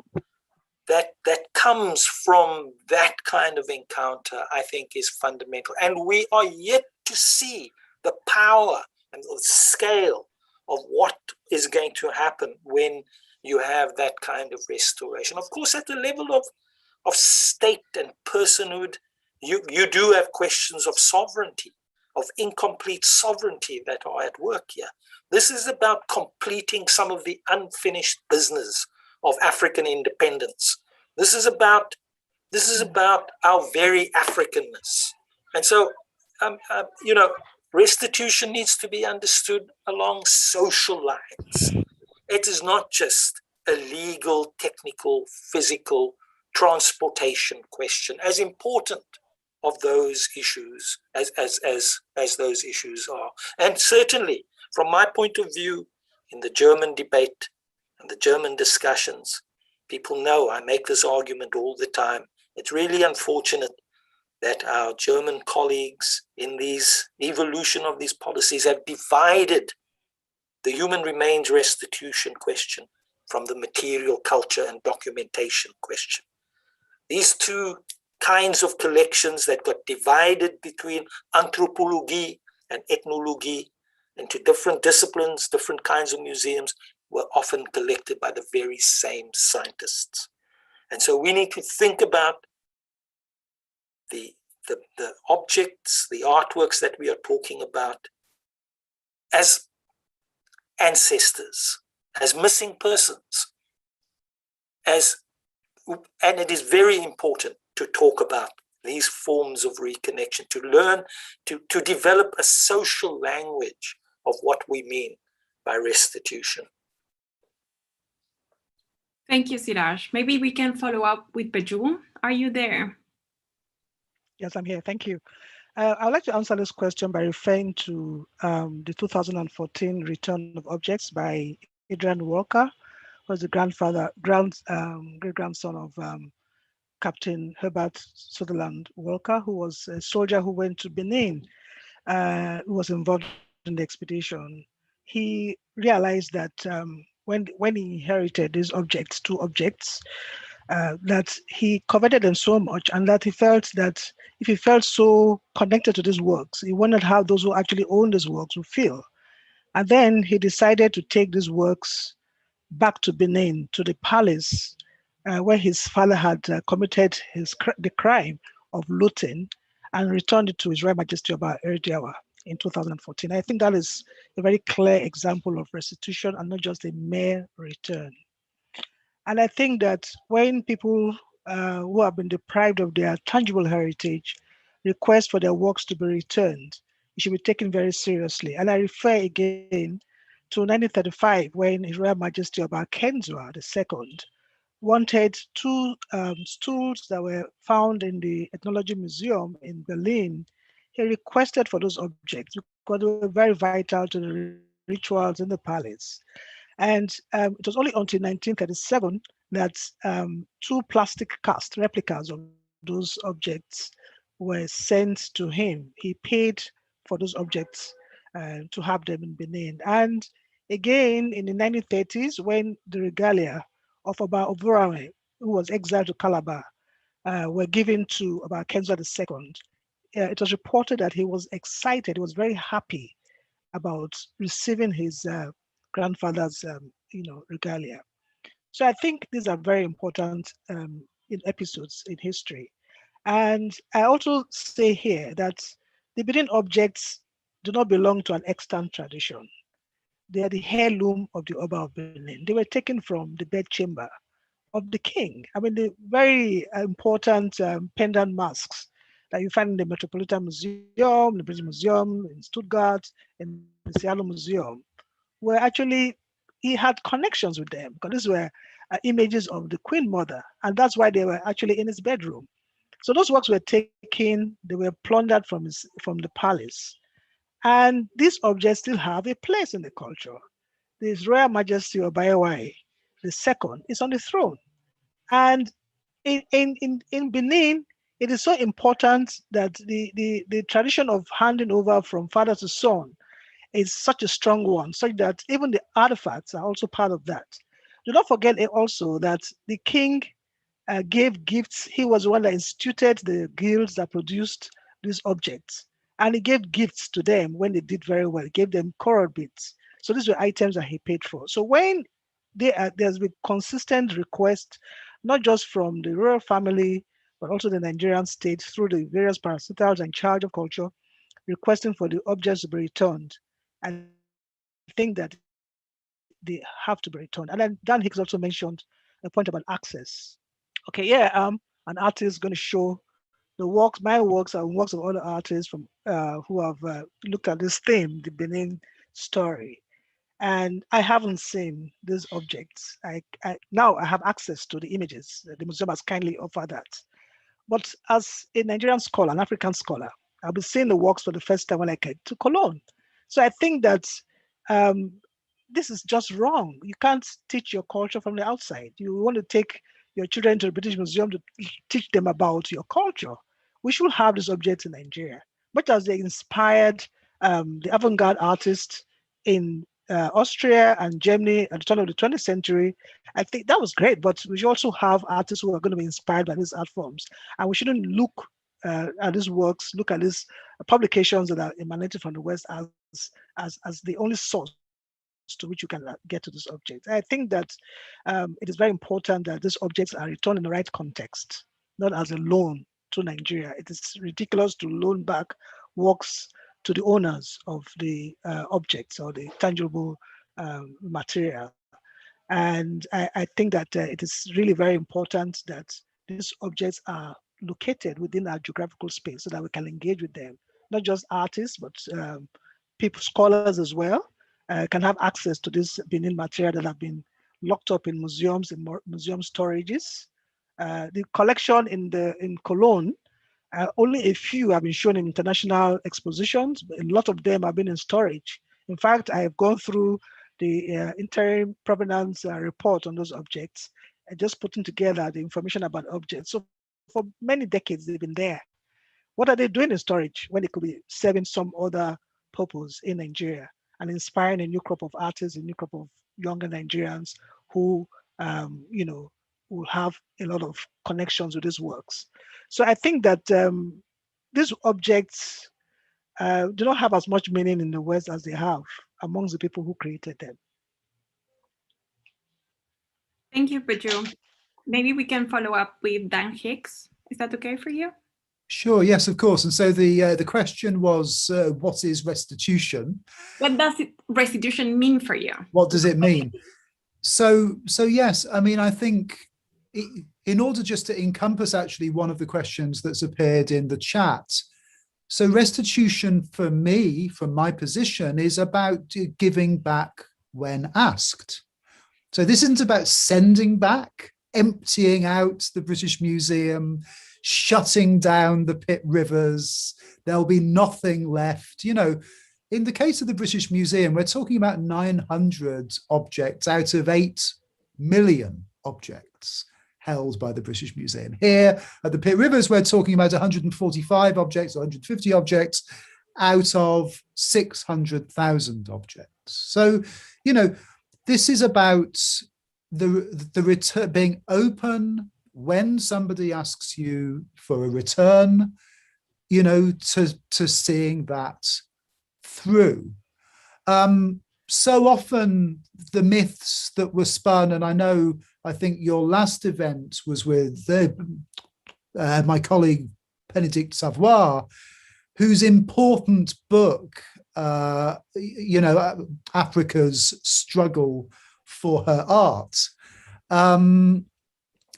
that comes from that kind of encounter, I think, is fundamental. And we are yet to see the power and the scale of what is going to happen when you have that kind of restoration. Of course, at the level of state and personhood, you do have questions of sovereignty, of incomplete sovereignty that are at work here. This is about completing some of the unfinished business of African independence. This is about our very Africanness. And so, you know, restitution needs to be understood along social lines. It is not just a legal, technical, physical transportation question, as important of those issues as those issues are. And certainly, from my point of view, in the German debate and the German discussions, people know I make this argument all the time. It's really unfortunate that our German colleagues in these evolution of these policies have divided the human remains restitution question from the material culture and documentation question. These two kinds of collections that got divided between anthropology and ethnology into different disciplines, different kinds of museums, were often collected by the very same scientists. And so we need to think about the objects, the artworks that we are talking about as ancestors, as missing persons, and it is very important to talk about these forms of reconnection, to learn, to develop a social language of what we mean by restitution. Thank you, Siraj. Maybe we can follow up with Peju. Are you there? Yes, I'm here. Thank you. I'd like to answer this question by referring to the 2014 Return of Objects by Adrian Walker, who was the great-grandson of Captain Herbert Sutherland Walker, who was a soldier who went to Benin, who was involved in the expedition. He realized that when he inherited these objects, two objects, that he coveted them so much, and that he felt that if he felt so connected to these works, he wondered how those who actually own these works would feel. And then he decided to take these works back to Benin, to the palace where his father had committed the crime of looting, and returned it to His Royal Majesty Oba Erediawa in 2014. I think that is a very clear example of restitution and not just a mere return. And I think that when people who have been deprived of their tangible heritage request for their works to be returned, it should be taken very seriously. And I refer again to 1935, when His Royal Majesty Oba Kenzwa II wanted two stools that were found in the Ethnology Museum in Berlin. He requested for those objects because they were very vital to the rituals in the palace. And it was only until 1937 that two plastic cast replicas of those objects were sent to him. He paid for those objects to have them in Benin. And again, in the 1930s, when the regalia of Oba Oburame, who was exiled to Calabar, were given to Oba Kenzwa II, it was reported that he was excited, he was very happy about receiving his grandfather's regalia. So I think these are very important in episodes in history. And I also say here that the Benin objects do not belong to an extant tradition. They are the heirloom of the Oba of Benin. They were taken from the bedchamber of the king. I mean, the very important pendant masks that you find in the Metropolitan Museum, the British Museum, in Stuttgart, and the Seattle Museum, were actually, he had connections with them, because these were images of the Queen Mother, and that's why they were actually in his bedroom. So those works were taken, they were plundered from the palace. And these objects still have a place in the culture. His Royal Majesty Obaewai II is on the throne. And in Benin, it is so important that the tradition of handing over from father to son is such a strong one, such that even the artifacts are also part of that. Do not forget also that the king gave gifts. He was the one that instituted the guilds that produced these objects. And he gave gifts to them when they did very well. He gave them coral beads. So these were items that he paid for. So when there's been consistent request, not just from the royal family, but also the Nigerian state through the various parastatals in charge of culture, requesting for the objects to be returned. I think that they have to be returned. And then Dan Hicks also mentioned a point about access. Okay, yeah, an artist is going to show the works, my works, and works of other artists from who have looked at this theme, the Benin story. And I haven't seen these objects. Now I have access to the images. The museum has kindly offered that. But as a Nigerian scholar, an African scholar, I'll be seeing the works for the first time when I get to Cologne. So I think that this is just wrong. You can't teach your culture from the outside. You want to take your children to the British Museum to teach them about your culture. We should have these objects in Nigeria, much as they inspired the avant-garde artists in Austria and Germany at the turn of the 20th century. I think that was great, but we should also have artists who are going to be inspired by these art forms. And we shouldn't look at these works, look at these publications that are emanated from the West as the only source to which you can get to this object. I think that it is very important that these objects are returned in the right context, not as a loan to Nigeria. It is ridiculous to loan back works to the owners of the objects or the tangible material. And I think that it is really very important that these objects are located within our geographical space so that we can engage with them, not just artists, but people, scholars as well, can have access to this Benin material that have been locked up in museums and museum storages. The collection in Cologne, only a few have been shown in international expositions, but a lot of them have been in storage. In fact, I have gone through the interim provenance report on those objects and just putting together the information about objects. So for many decades, they've been there. What are they doing in storage when they could be serving some other purpose in Nigeria and inspiring a new crop of artists, a new crop of younger Nigerians who, will have a lot of connections with these works. So I think that these objects do not have as much meaning in the West as they have amongst the people who created them. Thank you, Peju. Maybe we can follow up with Dan Hicks. Is that okay for you? Sure, yes, of course. And so the question was, what is restitution? What does restitution mean for you? What does it mean? So yes, I mean, I think in order just to encompass actually one of the questions that's appeared in the chat, so restitution for me, from my position, is about giving back when asked. So this isn't about sending back, emptying out the British Museum, shutting down the pit rivers. There'll be nothing left. You know, in the case of the British Museum, we're talking about 900 objects out of 8 million objects held by the British Museum. Here at the Pit Rivers, we're talking about 145 objects, 150 objects out of 600,000 objects. So, you know, this is about the return, being open when somebody asks you for a return, you know, to seeing that through. So often the myths that were spun, and I think your last event was with my colleague Bénédicte Savoy, whose important book, Africa's Struggle for Her Art,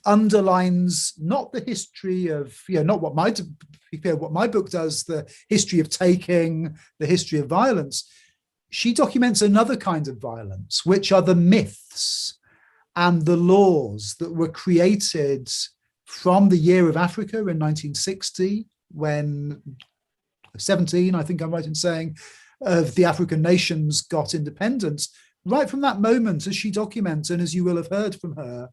underlines not the history of, not what my book does, the history of taking, the history of violence. She documents another kind of violence, which are the myths and the laws that were created from the Year of Africa in 1960, when 17, I think I'm right in saying, of the African nations got independence. Right from that moment, as she documents, and as you will have heard from her,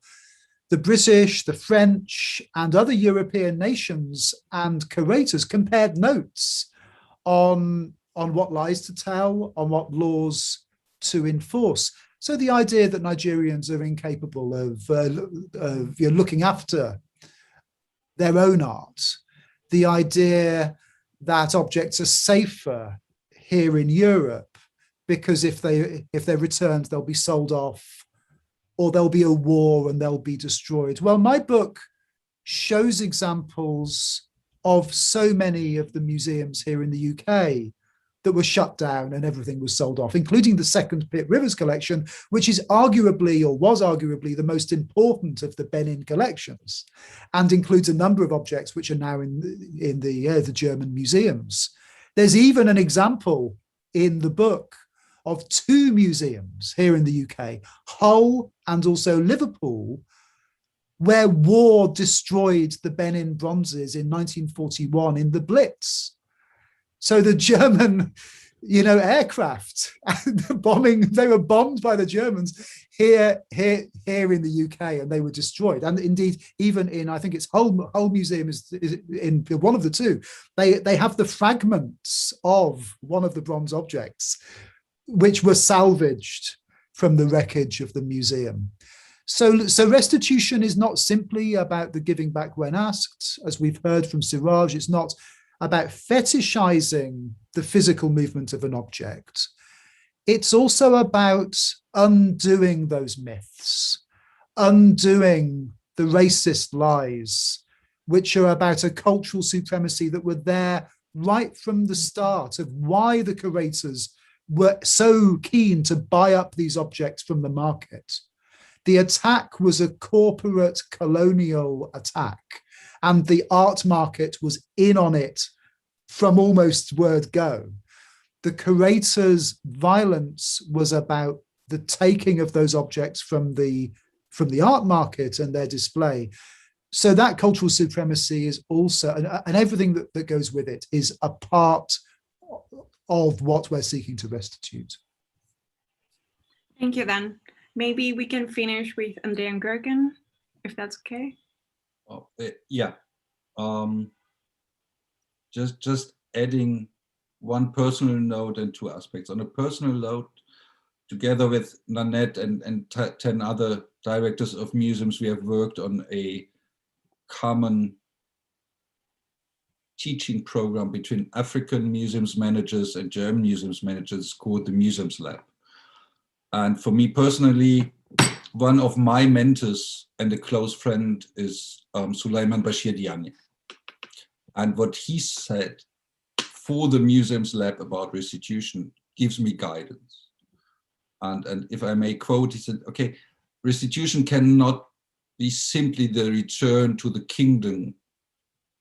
the British, the French, and other European nations and curators compared notes on what lies to tell, on what laws to enforce. So the idea that Nigerians are incapable of looking after their own art, the idea that objects are safer here in Europe because if they're returned, they'll be sold off, or there'll be a war and they'll be destroyed. Well, my book shows examples of so many of the museums here in the UK that were shut down and everything was sold off, including the Second Pit Rivers collection, which is arguably, or was arguably, the most important of the Benin collections, and includes a number of objects which are now in the German museums. There's even an example in the book of two museums here in the UK, Hull and also Liverpool, where war destroyed the Benin bronzes in 1941 in the Blitz. So the German, aircraft, the bombing, they were bombed by the Germans here in the UK, and they were destroyed. And indeed, even in, I think it's Hull Museum is in one of the two, they have the fragments of one of the bronze objects, which were salvaged from the wreckage of the museum. So restitution is not simply about the giving back when asked, as we've heard from Siraj. It's not about fetishizing the physical movement of an object. It's also about undoing those myths, undoing the racist lies, which are about a cultural supremacy that were there right from the start of why the curators were so keen to buy up these objects from the market. The attack was a corporate colonial attack, and the art market was in on it from almost word go. The curators' violence was about the taking of those objects from the art market and their display. So that cultural supremacy is also, and everything that goes with it, is a part of what we're seeking to restitute. Thank you, Dan. Maybe we can finish with Andreas Görgen, if that's okay. Oh, yeah. Just adding one personal note and two aspects. On a personal note, together with Nanette and 10 other directors of museums, we have worked on a common teaching program between African museums managers and German museums managers called the Museums Lab. And for me personally, one of my mentors and a close friend is Sulaiman Bashir Diagne. And what he said for the Museums Lab about restitution gives me guidance. And if I may quote, he said, okay, restitution cannot be simply the return to the kingdom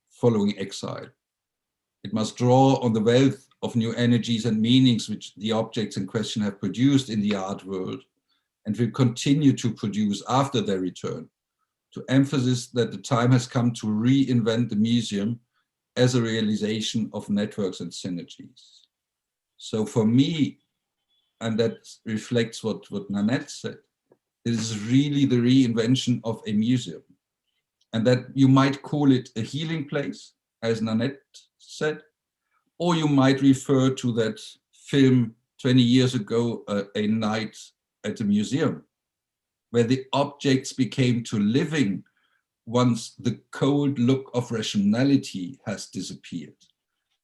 following exile. It must draw on the wealth of new energies and meanings which the objects in question have produced in the art world and will continue to produce after their return, to emphasize that the time has come to reinvent the museum as a realization of networks and synergies. So for me, and that reflects what Nanette said, it is really the reinvention of a museum. And that you might call it a healing place, as Nanette said, or you might refer to that film 20 years ago, A Night at the Museum, where the objects became to living once the cold look of rationality has disappeared,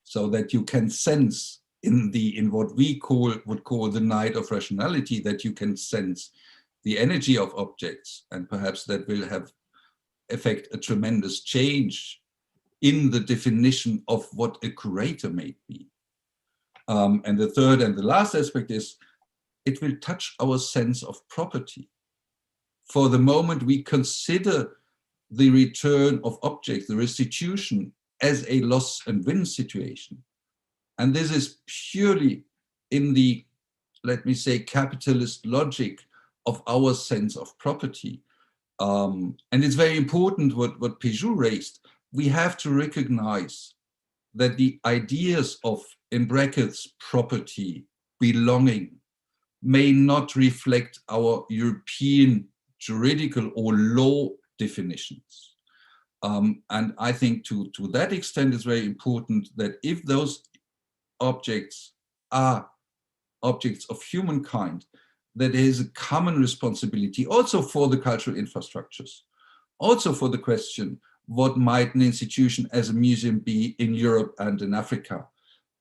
so that you can sense in what we would call the night of rationality, that you can sense the energy of objects, and perhaps that will have affect a tremendous change in the definition of what a curator may be. And the third and the last aspect is, it will touch our sense of property. For the moment we consider the return of objects, the restitution, as a loss and win situation. And this is purely in the, let me say, capitalist logic of our sense of property. And it's very important what Peju raised. We have to recognize that the ideas of, in brackets, property, belonging, may not reflect our European juridical or law definitions. And I think to that extent, it's very important that if those objects are objects of humankind, that there is a common responsibility also for the cultural infrastructures, also for the question, what might an institution as a museum be in Europe and in Africa?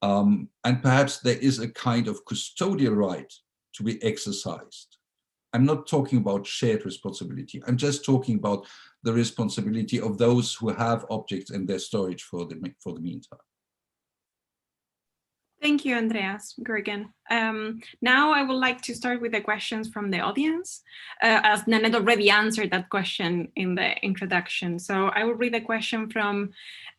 And perhaps there is a kind of custodial right to be exercised. I'm not talking about shared responsibility. I'm just talking about the responsibility of those who have objects in their storage for the meantime. Thank you, Andreas Görgen. Now I would like to start with the questions from the audience, as Nanette already answered that question in the introduction. So I will read a question from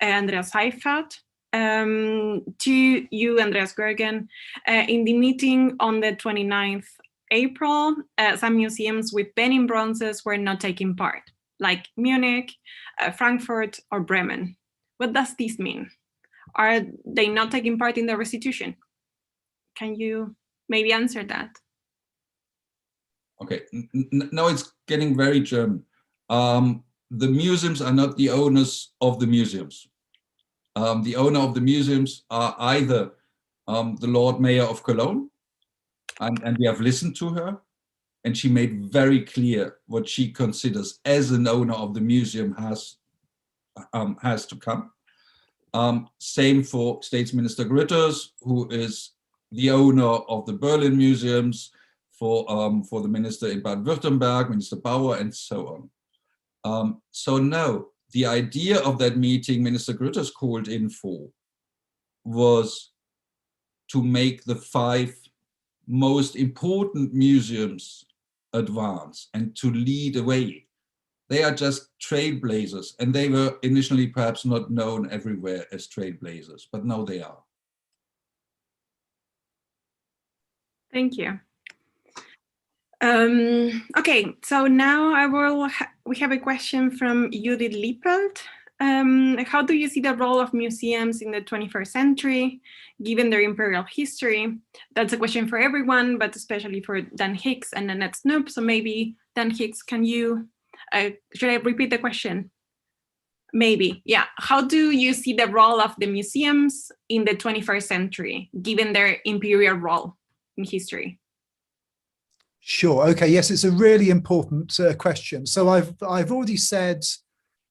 Andreas Seifert to you, Andreas Görgen. In the meeting on the 29th April, some museums with Benin bronzes were not taking part, like Munich, Frankfurt, or Bremen. What does this mean? Are they not taking part in the restitution? Can you maybe answer that? Okay, now it's getting very German. The museums are not the owners of the museums. The owner of the museums are either the Lord Mayor of Cologne, and we have listened to her, and she made very clear what she considers as an owner of the museum has to come. Same for State Minister Grütters, who is the owner of the Berlin museums, for the minister in Baden-Württemberg, Minister Bauer, and so on. So no, the idea of that meeting Minister Grütters called in for was to make the 5 most important museums advance and to lead the way. They are just trailblazers, and they were initially perhaps not known everywhere as trailblazers, but now they are. Thank you. Okay, so now we have a question from Judith Lippelt. How do you see the role of museums in the 21st century, given their imperial history? That's a question for everyone, but especially for Dan Hicks and Nanette Snoep. So maybe Dan Hicks, can you, should I repeat the question? Maybe, yeah. How do you see the role of the museums in the 21st century, given their imperial role in history? Sure. Okay. Yes, it's a really important question. So I've already said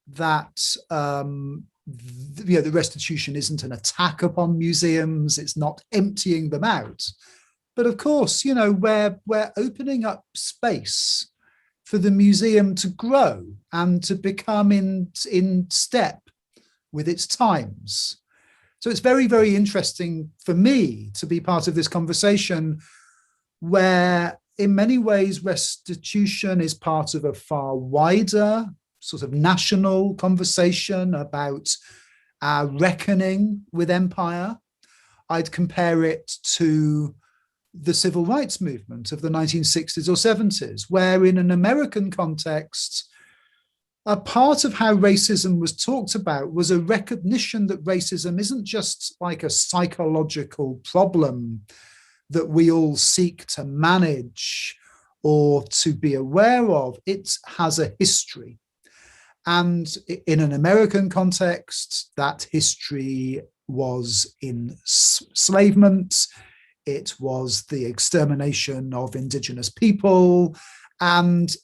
that the restitution isn't an attack upon museums. It's not emptying them out. But of course, you know, we're opening up space for the museum to grow and to become in step with its times. So it's very, very interesting for me to be part of this conversation where in many ways restitution is part of a far wider sort of national conversation about our reckoning with empire. I'd compare it to the civil rights movement of the 1960s or 70s, where in an American context, a part of how racism was talked about was a recognition that racism isn't just like a psychological problem that we all seek to manage or to be aware of. It has a history. And in an American context, that history was enslavement. It was the extermination of indigenous people. And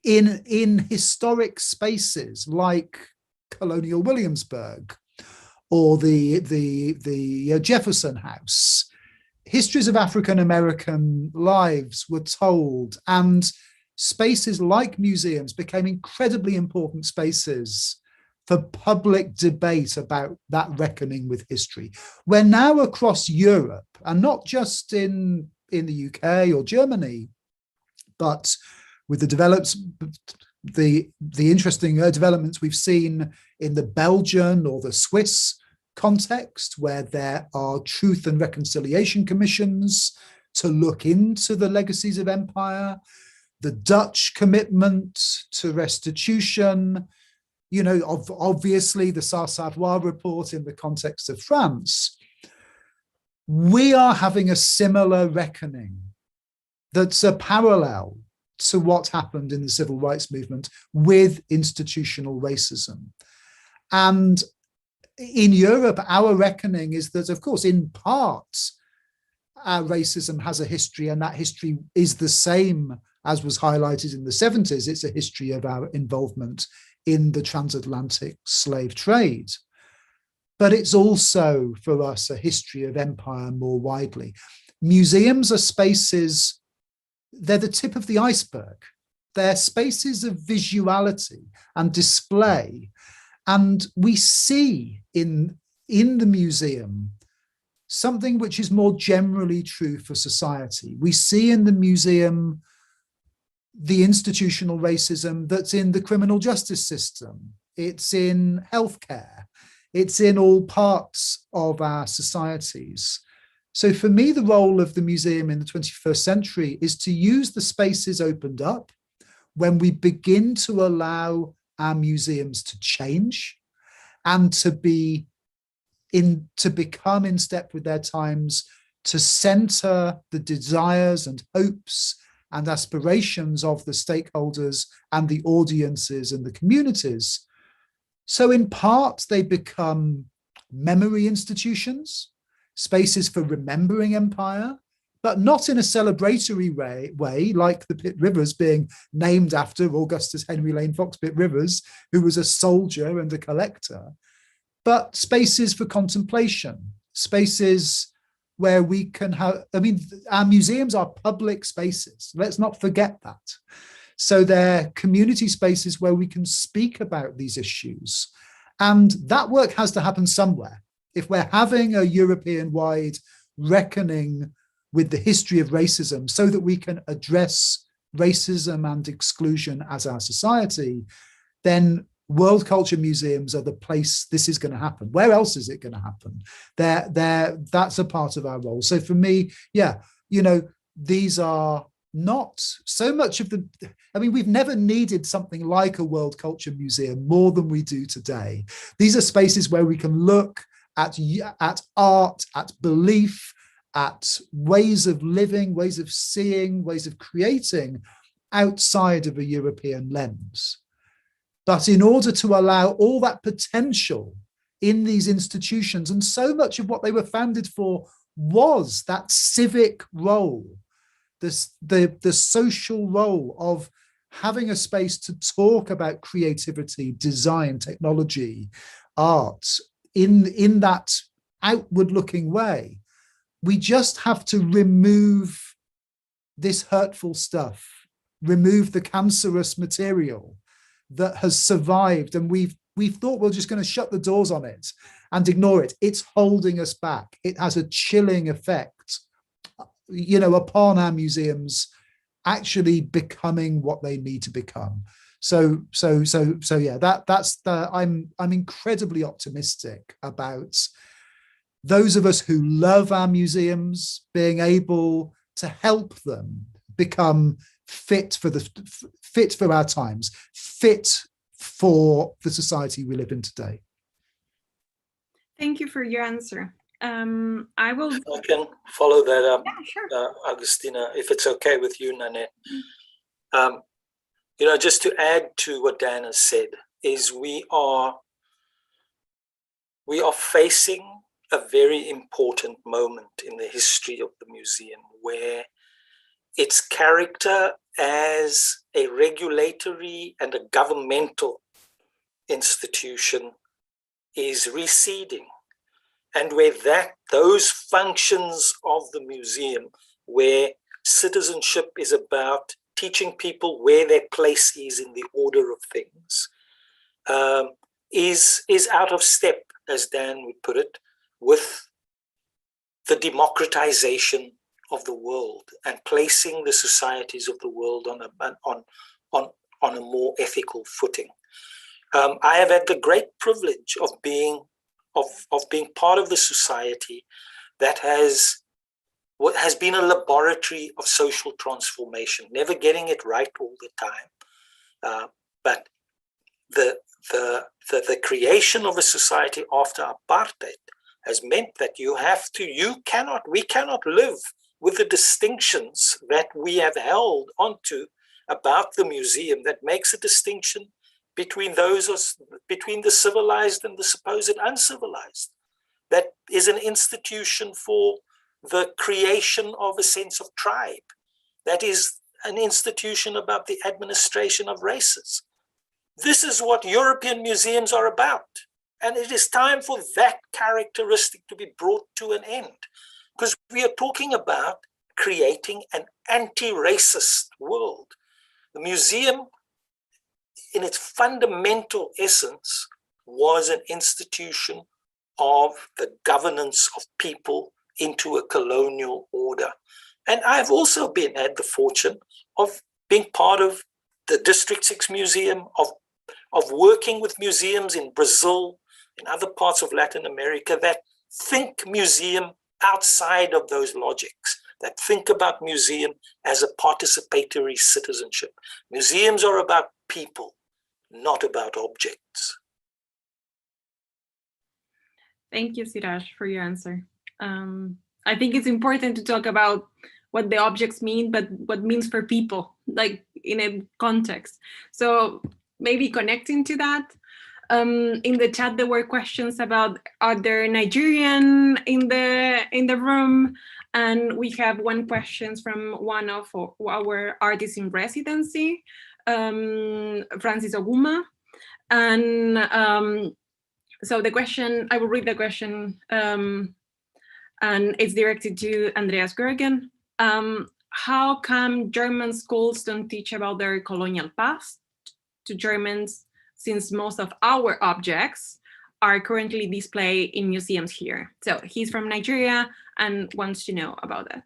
in historic spaces like colonial Williamsburg or the Jefferson House, histories of African-American lives were told, and spaces like museums became incredibly important spaces for public debate about that reckoning with history. We're now across Europe, and not just in the UK or Germany, but with the interesting developments we've seen in the Belgian or the Swiss context, where there are truth and reconciliation commissions to look into the legacies of empire, the Dutch commitment to restitution, you know, obviously the Sarr-Savoy report in the context of France. We are having a similar reckoning that's a parallel to what happened in the civil rights movement with institutional racism. And in Europe, our reckoning is that, of course, in part, our racism has a history, and that history is the same as was highlighted in the 70s. It's a history of our involvement in the transatlantic slave trade. But it's also, for us, a history of empire more widely. Museums are spaces, they're the tip of the iceberg. They're spaces of visuality and display. And we see in the museum something which is more generally true for society. We see in the museum the institutional racism that's in the criminal justice system. It's in healthcare. It's in all parts of our societies. So for me, the role of the museum in the 21st century is to use the spaces opened up when we begin to allow our museums to change and to become in step with their times, to center the desires and hopes and aspirations of the stakeholders and the audiences and the communities. So in part, they become memory institutions, spaces for remembering empire, but not in a celebratory way, like the Pitt Rivers being named after Augustus Henry Lane Fox Pitt Rivers, who was a soldier and a collector, but spaces for contemplation, spaces where we can have, I mean, our museums are public spaces. Let's not forget that. So they're community spaces where we can speak about these issues. And that work has to happen somewhere. If we're having a European-wide reckoning with the history of racism so that we can address racism and exclusion as our society, then world culture museums are the place this is going to happen. Where else is it going to happen? That's a part of our role. So for me, yeah, you know, these are not so much of the, I mean, we've never needed something like a world culture museum more than we do today. These are spaces where we can look at art, at belief, at ways of living, ways of seeing, ways of creating outside of a European lens. But in order to allow all that potential in these institutions, and so much of what they were founded for was that civic role, the social role of having a space to talk about creativity, design, technology, art, in that outward-looking way, we just have to remove this hurtful stuff, remove the cancerous material that has survived, and we've thought we're just going to shut the doors on it and ignore it. It's holding us back. It has a chilling effect, you know, upon our museums actually becoming what they need to become. So yeah, I'm incredibly optimistic about those of us who love our museums being able to help them become fit for our times, fit for the society we live in today. Thank you for your answer. I will. If I can follow that up, yeah, sure. Augustina, if it's okay with you, Nanette. You know, just to add to what Dan has said, is we are facing a very important moment in the history of the museum where its character as a regulatory and a governmental institution is receding, and where those functions of the museum, where citizenship is about teaching people where their place is in the order of things, is out of step, as Dan would put it, with the democratization of the world and placing the societies of the world on a more ethical footing. I have had the great privilege of being part of the society that has been a laboratory of social transformation, never getting it right all the time, but the creation of a society after apartheid has meant that we cannot live with the distinctions that we have held onto about the museum that makes a distinction between the civilized and the supposed uncivilized. That is an institution for the creation of a sense of tribe. That is an institution about the administration of races. This is what European museums are about. And it is time for that characteristic to be brought to an end, because we are talking about creating an anti-racist world. The museum, in its fundamental essence, was an institution of the governance of people into a colonial order. And I've also had the fortune of being part of the District 6 Museum, of working with museums in Brazil, in other parts of Latin America that think museum outside of those logics, that think about museum as a participatory citizenship. Museums are about people, not about objects. Thank you, Siraj, for your answer. I think it's important to talk about what the objects mean, but what means for people, like in a context. So maybe connecting to that, in the chat there were questions about, are there Nigerian in the room? And we have one question from one of our artists in residency, Francis Oguma. And so the question, I will read the question, and it's directed to Andreas Görgen. How come German schools don't teach about their colonial past to Germans, since most of our objects are currently displayed in museums here? So he's from Nigeria and wants to know about that.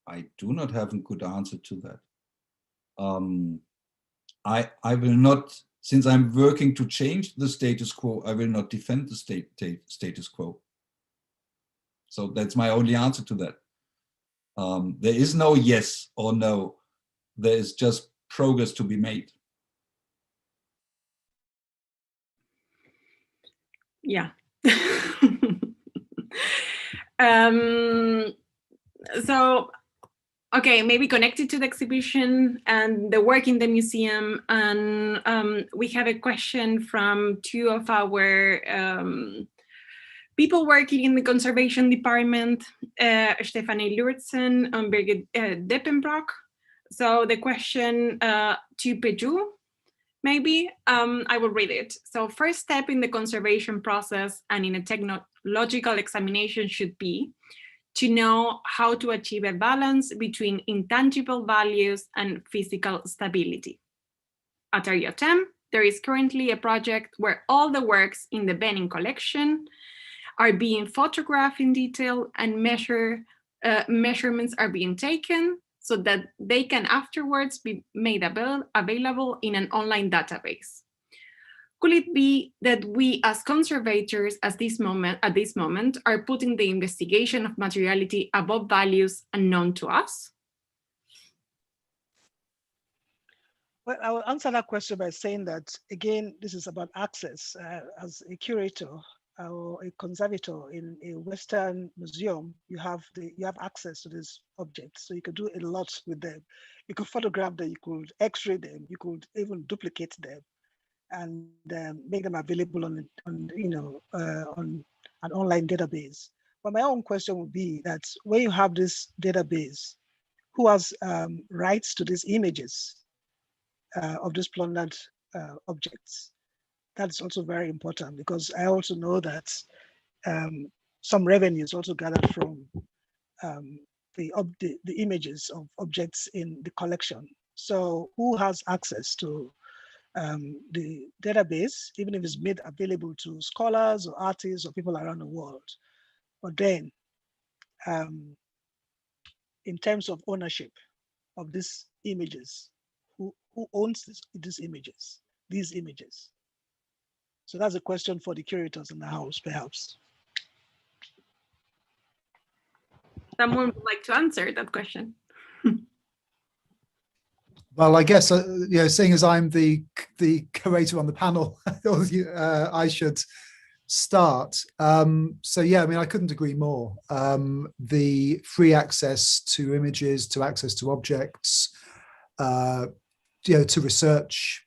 I do not have a good answer to that. I will not, since I'm working to change the status quo, I will not defend the status quo. So that's my only answer to that. There is no yes or no. There is just progress to be made. Yeah. So, okay, maybe connected to the exhibition and the work in the museum. And we have a question from two of our people working in the conservation department, Stefanie Lurtzen and Birgit Deppenbrock. So the question to Peju, maybe, I will read it. So first step in the conservation process and in a technological examination should be to know how to achieve a balance between intangible values and physical stability. At Ariotem, there is currently a project where all the works in the Benin collection are being photographed in detail and measurements are being taken so that they can afterwards be made available in an online database. Could it be that we as conservators at this moment are putting the investigation of materiality above values unknown to us? Well, I will answer that question by saying that, again, this is about access. As a curator or a conservator in a Western museum, you have access to these objects, so you can do a lot with them. You could photograph them, you could X-ray them, you could even duplicate them, and make them available on an online database. But my own question would be that when you have this database, who has rights to these images of these plundered objects? That's also very important, because I also know that some revenue is also gathered from the images of objects in the collection. So who has access to the database, even if it's made available to scholars or artists or people around the world? But then, in terms of ownership of these images, who owns these images? So that's a question for the curators in the house, perhaps. Someone would like to answer that question. Well, I guess, seeing as I'm the curator on the panel, I should start. So yeah, I mean, I couldn't agree more. The free access to images, to access to objects, to research,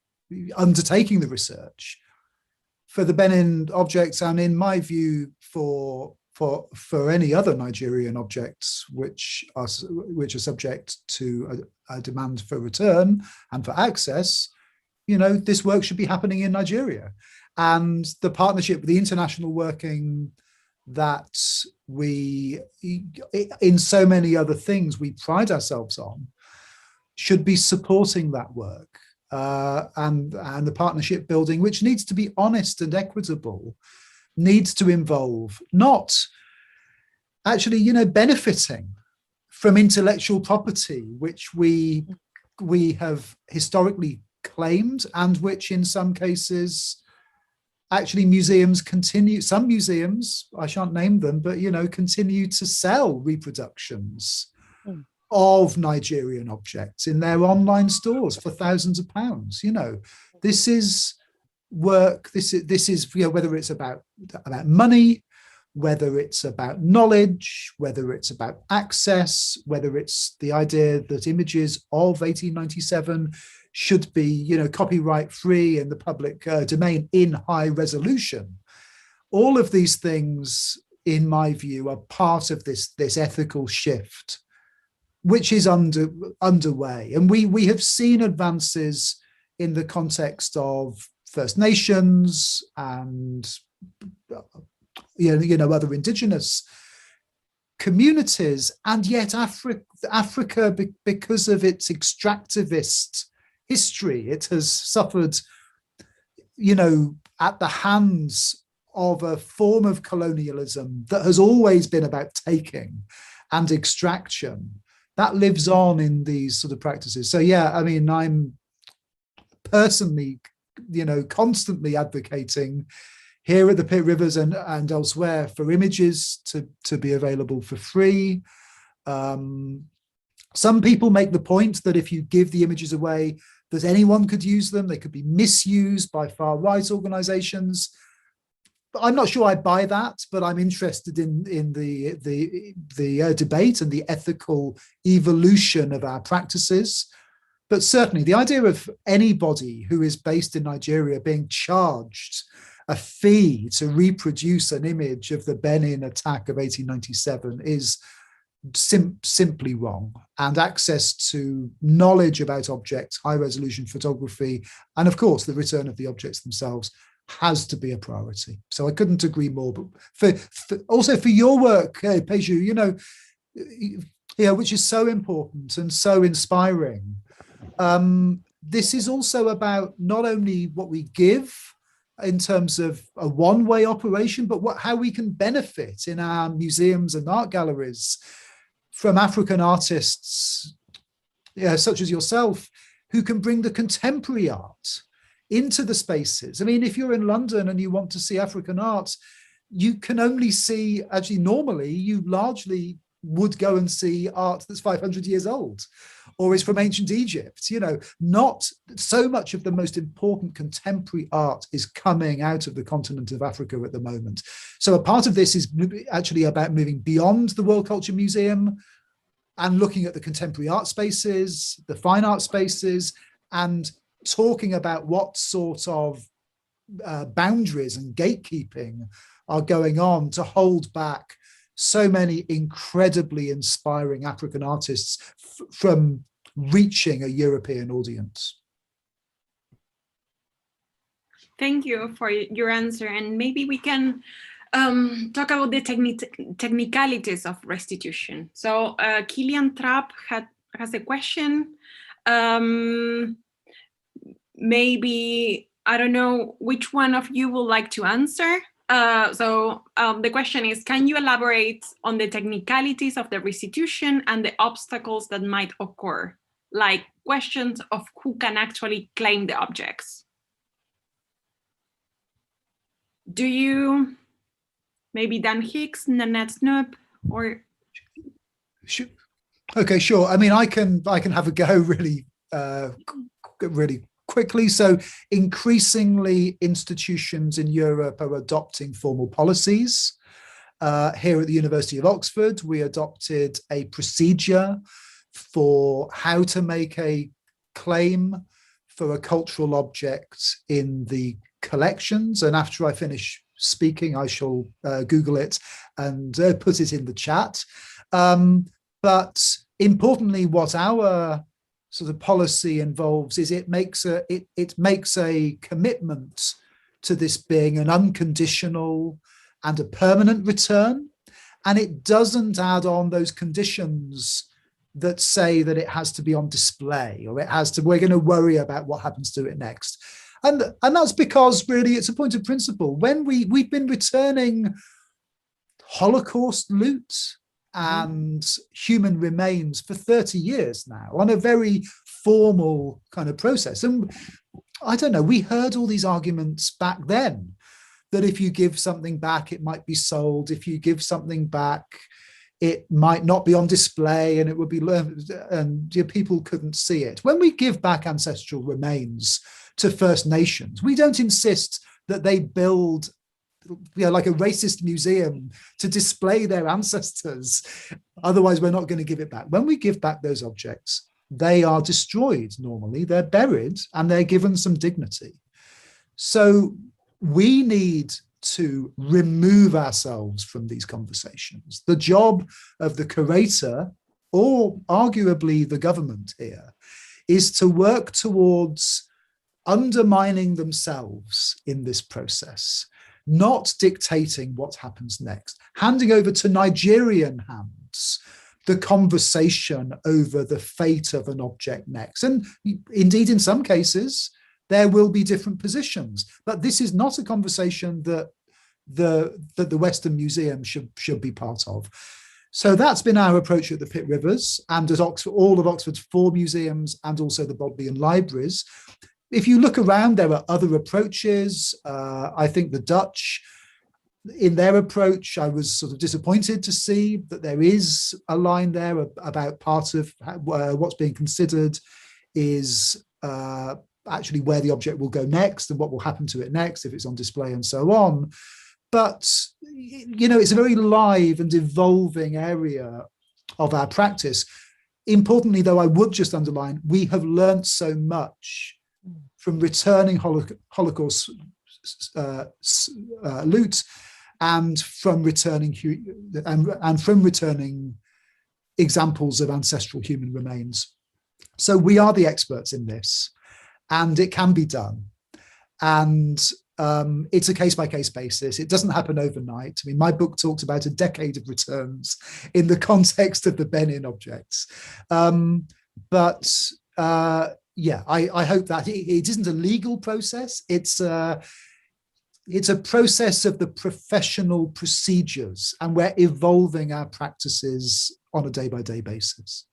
undertaking the research for the Benin objects, and in my view, for any other Nigerian objects which are subject to a demand for return and for access, this work should be happening in Nigeria. And the partnership, the international working that we, in so many other things, we pride ourselves on, should be supporting that work. And the partnership building, which needs to be honest and equitable, needs to involve not actually, you know, benefiting from intellectual property, which we have historically claimed, and which in some cases actually museums continue, some museums, I shan't name them, but, you know, continue to sell reproductions of Nigerian objects in their online stores for thousands of pounds. You know, this is work, this is, you know, whether it's about money, whether it's about knowledge, whether it's about access, whether it's the idea that images of 1897 should be, you know, copyright free in the public domain in high resolution. All of these things, in my view, are part of this ethical shift, which is underway. And we have seen advances in the context of First Nations and you know other indigenous communities, and yet Africa, because of its extractivist history, it has suffered, you know, at the hands of a form of colonialism that has always been about taking and extraction. That lives on in these sort of practices. So yeah, I mean, I'm personally, you know, constantly advocating here at the Pit Rivers and elsewhere for images to be available for free. Some people make the point that if you give the images away, that anyone could use them. They could be misused by far-right organizations. I'm not sure I buy that, but I'm interested in the debate and the ethical evolution of our practices. But certainly the idea of anybody who is based in Nigeria being charged a fee to reproduce an image of the Benin attack of 1897 is simply wrong. And access to knowledge about objects, high resolution photography, and of course the return of the objects themselves has to be a priority. So I couldn't agree more. But also for your work, Peju, you know, which is so important and so inspiring. This is also about not only what we give in terms of a one-way operation, but how we can benefit in our museums and art galleries from African artists, such as yourself, who can bring the contemporary art into the spaces. I mean, if you're in London and you want to see African art, you can only see, actually normally you largely would go and see art that's 500 years old or is from ancient Egypt. You know, not so much of the most important contemporary art is coming out of the continent of Africa at the moment. So a part of this is actually about moving beyond the World Culture Museum and looking at the contemporary art spaces, the fine art spaces, and talking about what sort of boundaries and gatekeeping are going on to hold back so many incredibly inspiring African artists from reaching a European audience. Thank you for your answer. And maybe we can talk about the technicalities of restitution. So Kilian Trapp has a question. Maybe, I don't know which one of you would like to answer. So the question is, can you elaborate on the technicalities of the restitution and the obstacles that might occur, like questions of who can actually claim the objects? Do you, maybe Dan Hicks, Nanette Snoep, or? Okay, sure. I mean, I can have a go really quickly. So increasingly institutions in Europe are adopting formal policies. Here at the University of Oxford, we adopted a procedure for how to make a claim for a cultural object in the collections. And after I finish speaking, I shall Google it and put it in the chat. But importantly, what our sort of policy involves is it makes a commitment to this being an unconditional and a permanent return, and it doesn't add on those conditions that say that it has to be on display or it has to, we're going to worry about what happens to it next. And that's because really it's a point of principle. When we've been returning Holocaust loot and human remains for 30 years now on a very formal kind of process. And I don't know, we heard all these arguments back then that if you give something back, it might be sold. If you give something back, it might not be on display and it would be learned and people couldn't see it. When we give back ancestral remains to First Nations, we don't insist that they build like a racist museum to display their ancestors. Otherwise, we're not going to give it back. When we give back those objects, they are destroyed normally, they're buried, and they're given some dignity. So we need to remove ourselves from these conversations. The job of the curator, or arguably the government here, is to work towards undermining themselves in this process, not dictating what happens next, handing over to Nigerian hands the conversation over the fate of an object next. And indeed, in some cases, there will be different positions, but this is not a conversation that the Western Museum should be part of. So that's been our approach at the Pitt Rivers and at Oxford, all of Oxford's 4 museums and also the Bodleian libraries. If you look around, there are other approaches. I think the Dutch, in their approach, I was sort of disappointed to see that there is a line there about part of what's being considered is actually where the object will go next and what will happen to it next if it's on display and so on. But, you know, it's a very live and evolving area of our practice. Importantly, though, I would just underline, we have learned so much from returning Holocaust loot and from returning examples of ancestral human remains. So we are the experts in this, and it can be done. And it's a case-by-case basis. It doesn't happen overnight. I mean, my book talks about a decade of returns in the context of the Benin objects. Yeah, I hope that it isn't a legal process. It's a process of the professional procedures, and we're evolving our practices on a day-by-day basis.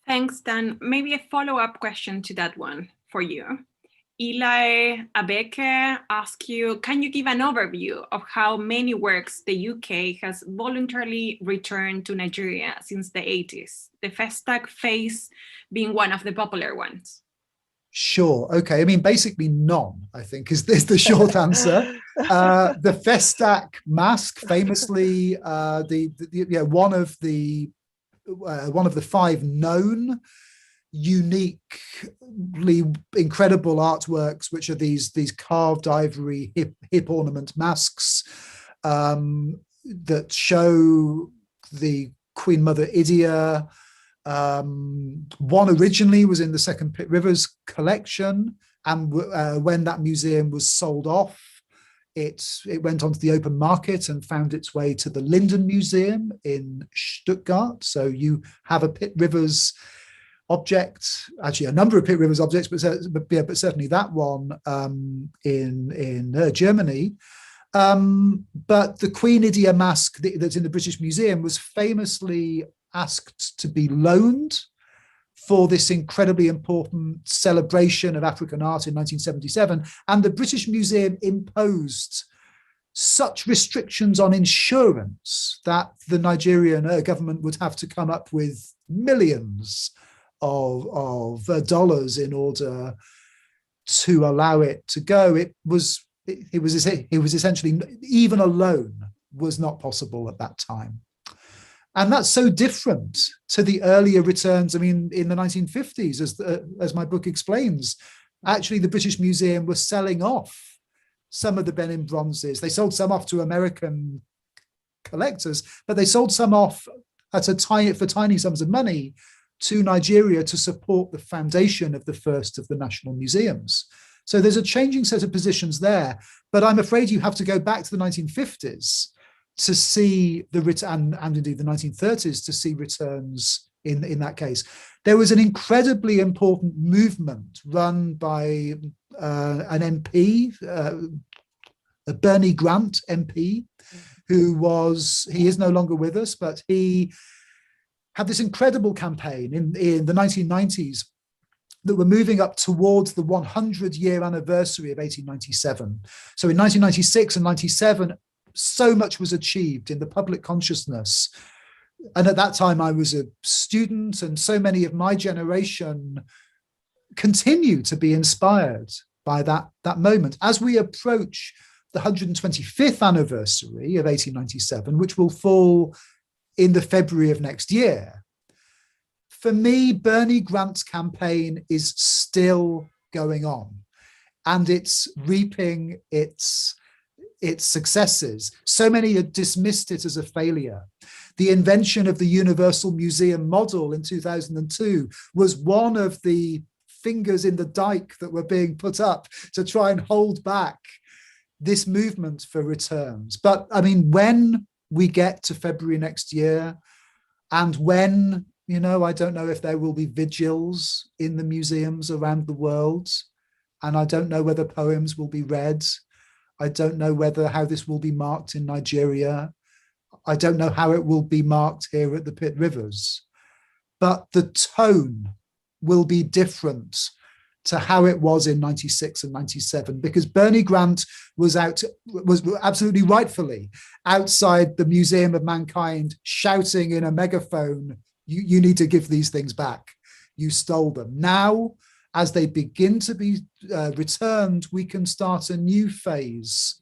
Thanks, Dan. Maybe a follow-up question to that one for you. Eli Abeke asks you, can you give an overview of how many works the UK has voluntarily returned to Nigeria since the 80s, the Festac phase being one of the popular ones? Sure. Okay. I mean, basically none, I think, is the short answer. The Festac mask, famously, one of the 5 known uniquely incredible artworks, which are these carved ivory hip ornament masks that show the Queen Mother Idia. One originally was in the Second Pitt Rivers collection, and when that museum was sold off, it went onto the open market and found its way to the Linden Museum in Stuttgart. So you have a Pitt Rivers object, actually a number of Pitt Rivers objects, but certainly that one in Germany. But the Queen Idia mask that's in the British Museum was famously asked to be loaned for this incredibly important celebration of African art in 1977. And the British Museum imposed such restrictions on insurance that the Nigerian government would have to come up with millions of dollars in order to allow it to go. It was essentially, even a loan was not possible at that time. And that's so different to the earlier returns. I mean, in the 1950s, as my book explains, actually the British Museum was selling off some of the Benin bronzes. They sold some off to American collectors, but they sold some off for tiny sums of money to Nigeria to support the foundation of the first of the national museums. So there's a changing set of positions there, but I'm afraid you have to go back to the 1950s to see and indeed the 1930s to see returns in that case. There was an incredibly important movement run by an MP, a Bernie Grant MP, he is no longer with us, but he had this incredible campaign in the 1990s that were moving up towards the 100-year anniversary of 1897. So in 1996 and 97, so much was achieved in the public consciousness. And at that time, I was a student, and so many of my generation continue to be inspired by that moment. As we approach the 125th anniversary of 1897, which will fall in the February of next year, for me, Bernie Grant's campaign is still going on, and it's reaping its successes. So many had dismissed it as a failure. The invention of the Universal Museum model in 2002 was one of the fingers in the dike that were being put up to try and hold back this movement for returns. But I mean, when we get to February next year, and when, I don't know if there will be vigils in the museums around the world, and I don't know whether poems will be read. I don't know how this will be marked in Nigeria. I don't know how it will be marked here at the Pitt Rivers, but the tone will be different to how it was in 96 and 97, because Bernie Grant was absolutely rightfully outside the Museum of Mankind shouting in a megaphone, you need to give these things back. You stole them. Now, as they begin to be returned, we can start a new phase,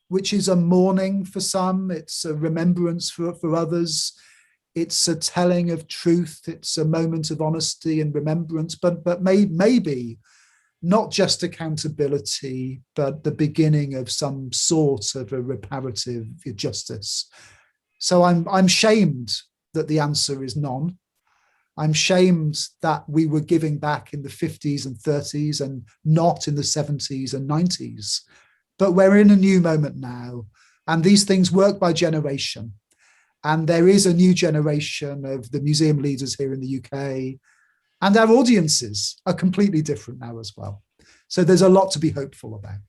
which is a mourning for some, it's a remembrance for others, it's a telling of truth, it's a moment of honesty and remembrance, but maybe not just accountability, but the beginning of some sort of a reparative justice. So I'm shamed that the answer is none. I'm shamed that we were giving back in the 50s and 30s and not in the 70s and 90s. But we're in a new moment now, and these things work by generation. And there is a new generation of the museum leaders here in the UK, and our audiences are completely different now as well. So there's a lot to be hopeful about.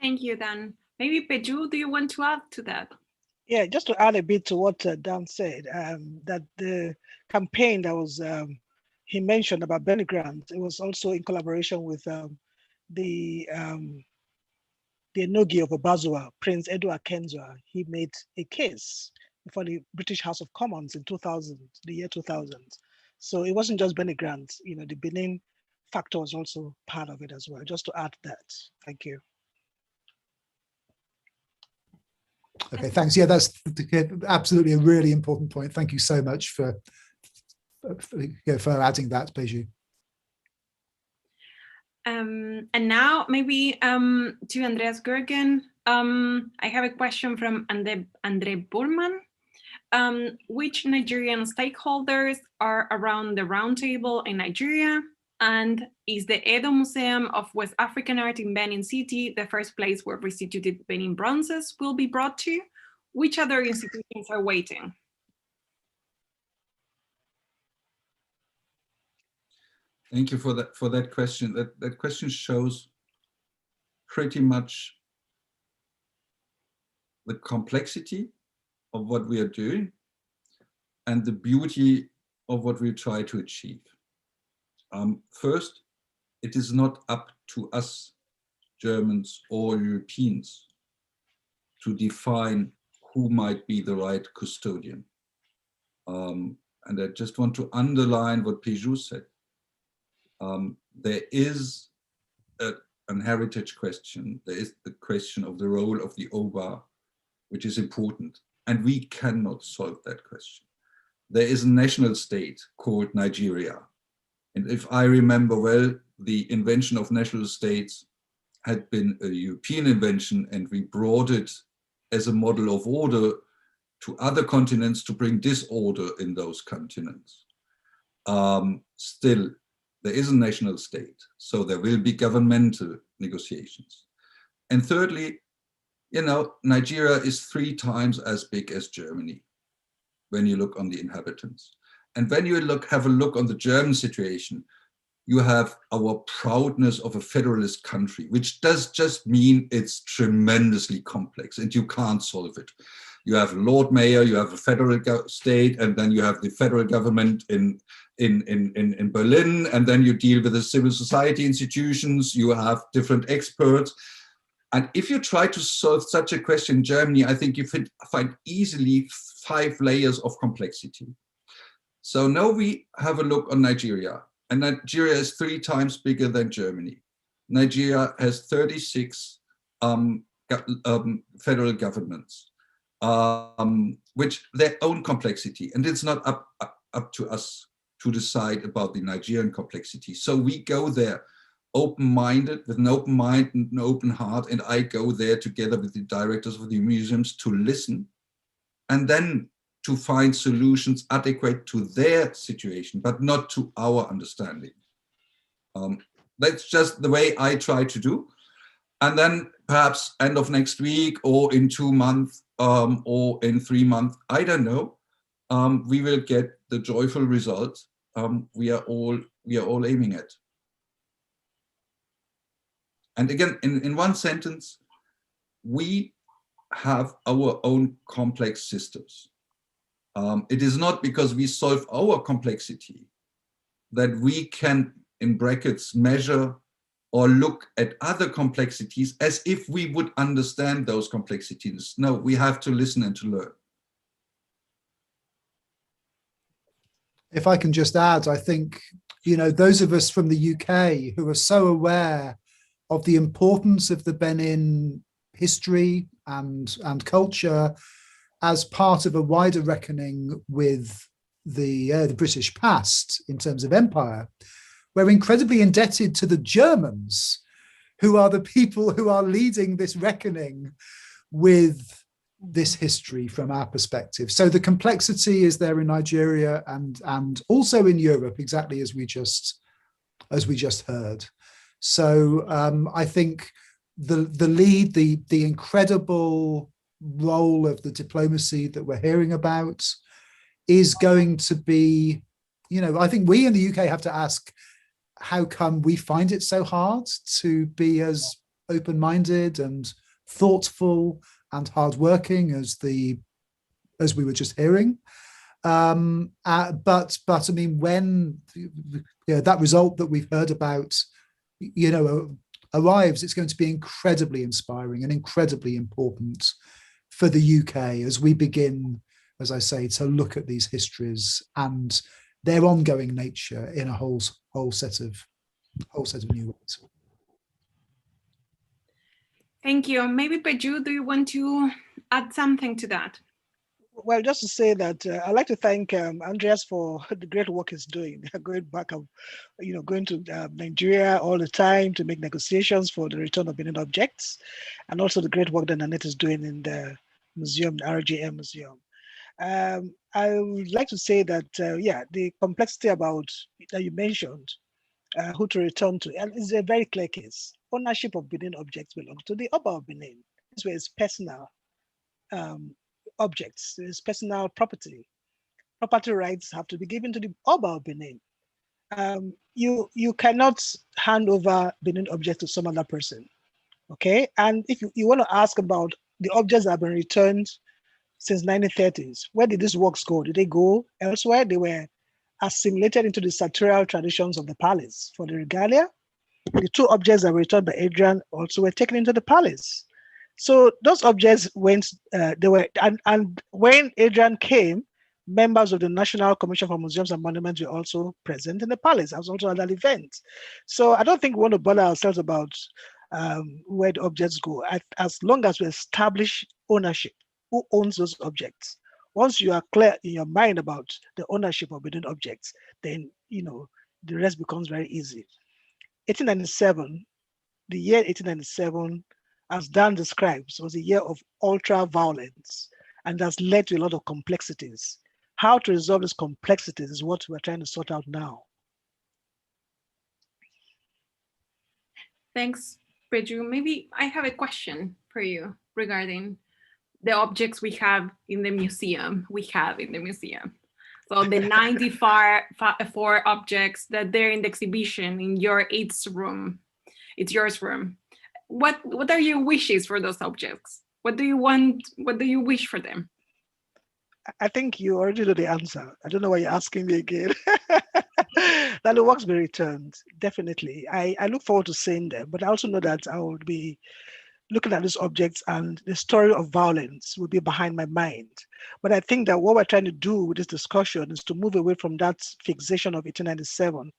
Thank you, Dan. Maybe Peju, do you want to add to that? Yeah, just to add a bit to what Dan said, that the campaign that was he mentioned about Bernie Grant, it was also in collaboration with the Enogi of Obazua, Prince Edu Akenzwa. He made a case before the British House of Commons in 2000, the year 2000. So it wasn't just Bernie Grant, the Benin factor was also part of it as well, just to add that. Thank you. Okay, thanks. Yeah, that's absolutely a really important point. Thank you so much for adding that, Peju. And now maybe to Andreas Görgen, I have a question from Andre Burman. Which Nigerian stakeholders are around the roundtable in Nigeria? And is the Edo Museum of West African Art in Benin City the first place where restituted Benin bronzes will be brought to? Which other institutions are waiting? Thank you for that question. That question shows pretty much the complexity of what we are doing and the beauty of what we try to achieve. First, it is not up to us, Germans or Europeans, to define who might be the right custodian. And I just want to underline what Peju said. There is an heritage question. There is the question of the role of the OBA, which is important. And we cannot solve that question. There is a national state called Nigeria. And if I remember well, the invention of national states had been a European invention, and we brought it as a model of order to other continents to bring disorder in those continents. Still, there is a national state, so there will be governmental negotiations. And thirdly, Nigeria is 3 times as big as Germany when you look on the inhabitants. And when you have a look on the German situation, you have our proudness of a federalist country, which does just mean it's tremendously complex and you can't solve it. You have Lord Mayor, you have a federal state, and then you have the federal government in Berlin, and then you deal with the civil society institutions, you have different experts. And if you try to solve such a question in Germany, I think you find easily 5 layers of complexity. So now we have a look on Nigeria, and Nigeria is 3 times bigger than Germany. Nigeria has 36 federal governments, which their own complexity, and it's not up to us to decide about the Nigerian complexity. So we go there open-minded, with an open mind and an open heart, and I go there together with the directors of the museums to listen, and then to find solutions adequate to their situation, but not to our understanding. That's just the way I try to do. And then perhaps end of next week or in 2 months or in 3 months, I don't know, we will get the joyful result we are all aiming at. And again, in one sentence, we have our own complex systems. It is not because we solve our complexity that we can, in brackets, measure or look at other complexities as if we would understand those complexities. No, we have to listen and to learn. If I can just add, I think, those of us from the UK who are so aware of the importance of the Benin history and culture as part of a wider reckoning with the British past in terms of empire, we're incredibly indebted to the Germans, who are the people who are leading this reckoning with this history from our perspective. So the complexity is there in Nigeria and also in Europe, exactly as we just heard. So I think the lead, the incredible role of the diplomacy that we're hearing about is going to be, I think we in the UK have to ask, how come we find it so hard to be as open-minded and thoughtful and hardworking as we were just hearing? But I mean, when that result that we've heard about, arrives, it's going to be incredibly inspiring and incredibly important for the UK as we begin, as I say, to look at these histories and their ongoing nature in a whole set of new ways. Thank you. Maybe Peju, do you want to add something to that? Well, just to say that I'd like to thank Andreas for the great work he's doing. Going back, going to Nigeria all the time to make negotiations for the return of Benin objects, and also the great work that Nanette is doing in the museum, the RGM museum. I would like to say that, the complexity about that you mentioned, who to return to, and it's a very clear case. Ownership of Benin objects belongs to the Oba of Benin. This way is personal objects, it's personal property. Property rights have to be given to the Oba of Benin. You cannot hand over Benin objects to some other person, okay? And if you want to ask about the objects that have been returned since 1930s, where did these works go? Did they go elsewhere? They were assimilated into the sartorial traditions of the palace for the regalia. The 2 objects that were returned by Adrian also were taken into the palace. So those objects went, and when Adrian came, members of the National Commission for Museums and Monuments were also present in the palace. I was also at that event. So I don't think we want to bother ourselves about where the objects go, as long as we establish ownership, who owns those objects. Once you are clear in your mind about the ownership of Benin objects, then the rest becomes very easy. 1897, the year 1897, as Dan describes, was a year of ultra-violence and has led to a lot of complexities. How to resolve these complexities is what we're trying to sort out now. Thanks, Peju. Maybe I have a question for you regarding the objects we have in the museum. So the 94 objects that they're in the exhibition in your It's room, it's yours room. What are your wishes for those objects? What do you want? What do you wish for them? I think you already know the answer. I don't know why you're asking me again. That the works be returned, definitely. I look forward to seeing them, but I also know that I will be looking at these objects and the story of violence will be behind my mind. But I think that what we're trying to do with this discussion is to move away from that fixation of 1897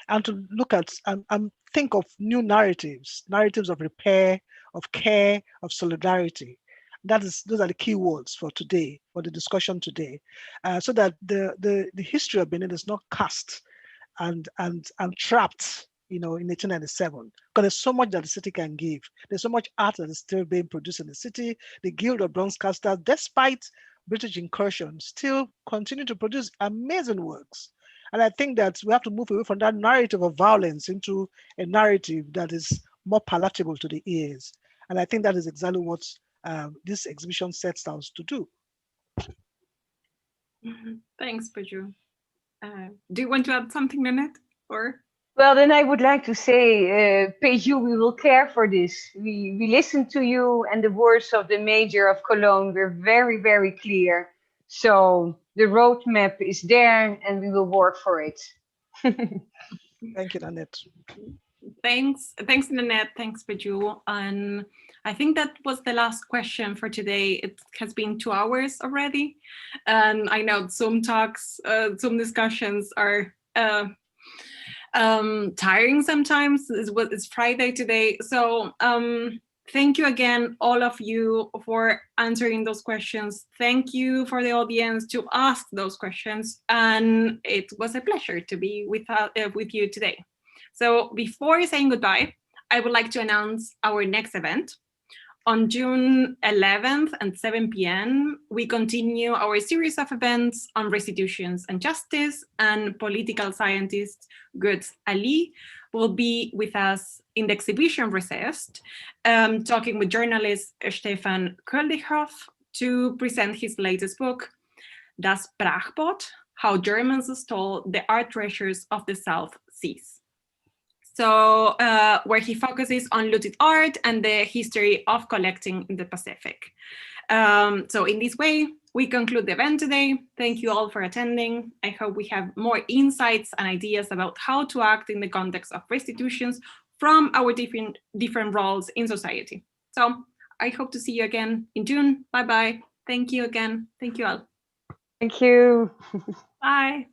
and to look at and think of new narratives of repair, of care, of solidarity. Those are the key words for today, for the discussion today, so that the history of Benin is not cast and trapped, in 1897, because there's so much that the city can give. There's so much art that is still being produced in the city. The Guild of Bronzecasters, despite British incursion, still continue to produce amazing works. And I think that we have to move away from that narrative of violence into a narrative that is more palatable to the ears. And I think that is exactly what this exhibition sets out to do. Thanks, Peju. Do you want to add something, Nanette? Or? Well, then I would like to say, Peju, we will care for this. We listened to you, and the words of the mayor of Cologne were very, very clear. So the roadmap is there, and we will work for it. Thank you, Nanette. Thanks, Nanette. Thanks, Peju. And I think that was the last question for today. It has been 2 hours already, and I know Zoom talks, Zoom discussions are tiring sometimes. It's Friday today, so thank you again, all of you, for answering those questions. Thank you for the audience to ask those questions, and it was a pleasure to be with you today. So before saying goodbye, I would like to announce our next event. On June 11th at 7 p.m., we continue our series of events on restitutions and justice, and political scientist Götz Ali will be with us in the exhibition Recessed, talking with journalist Stefan Köldichow to present his latest book, Das Brachboot, How Germans Stole the Art Treasures of the South Seas. So where he focuses on looted art and the history of collecting in the Pacific. So in this way, we conclude the event today. Thank you all for attending. I hope we have more insights and ideas about how to act in the context of restitutions from our different roles in society. So I hope to see you again in June. Bye-bye. Thank you again. Thank you all. Thank you. Bye.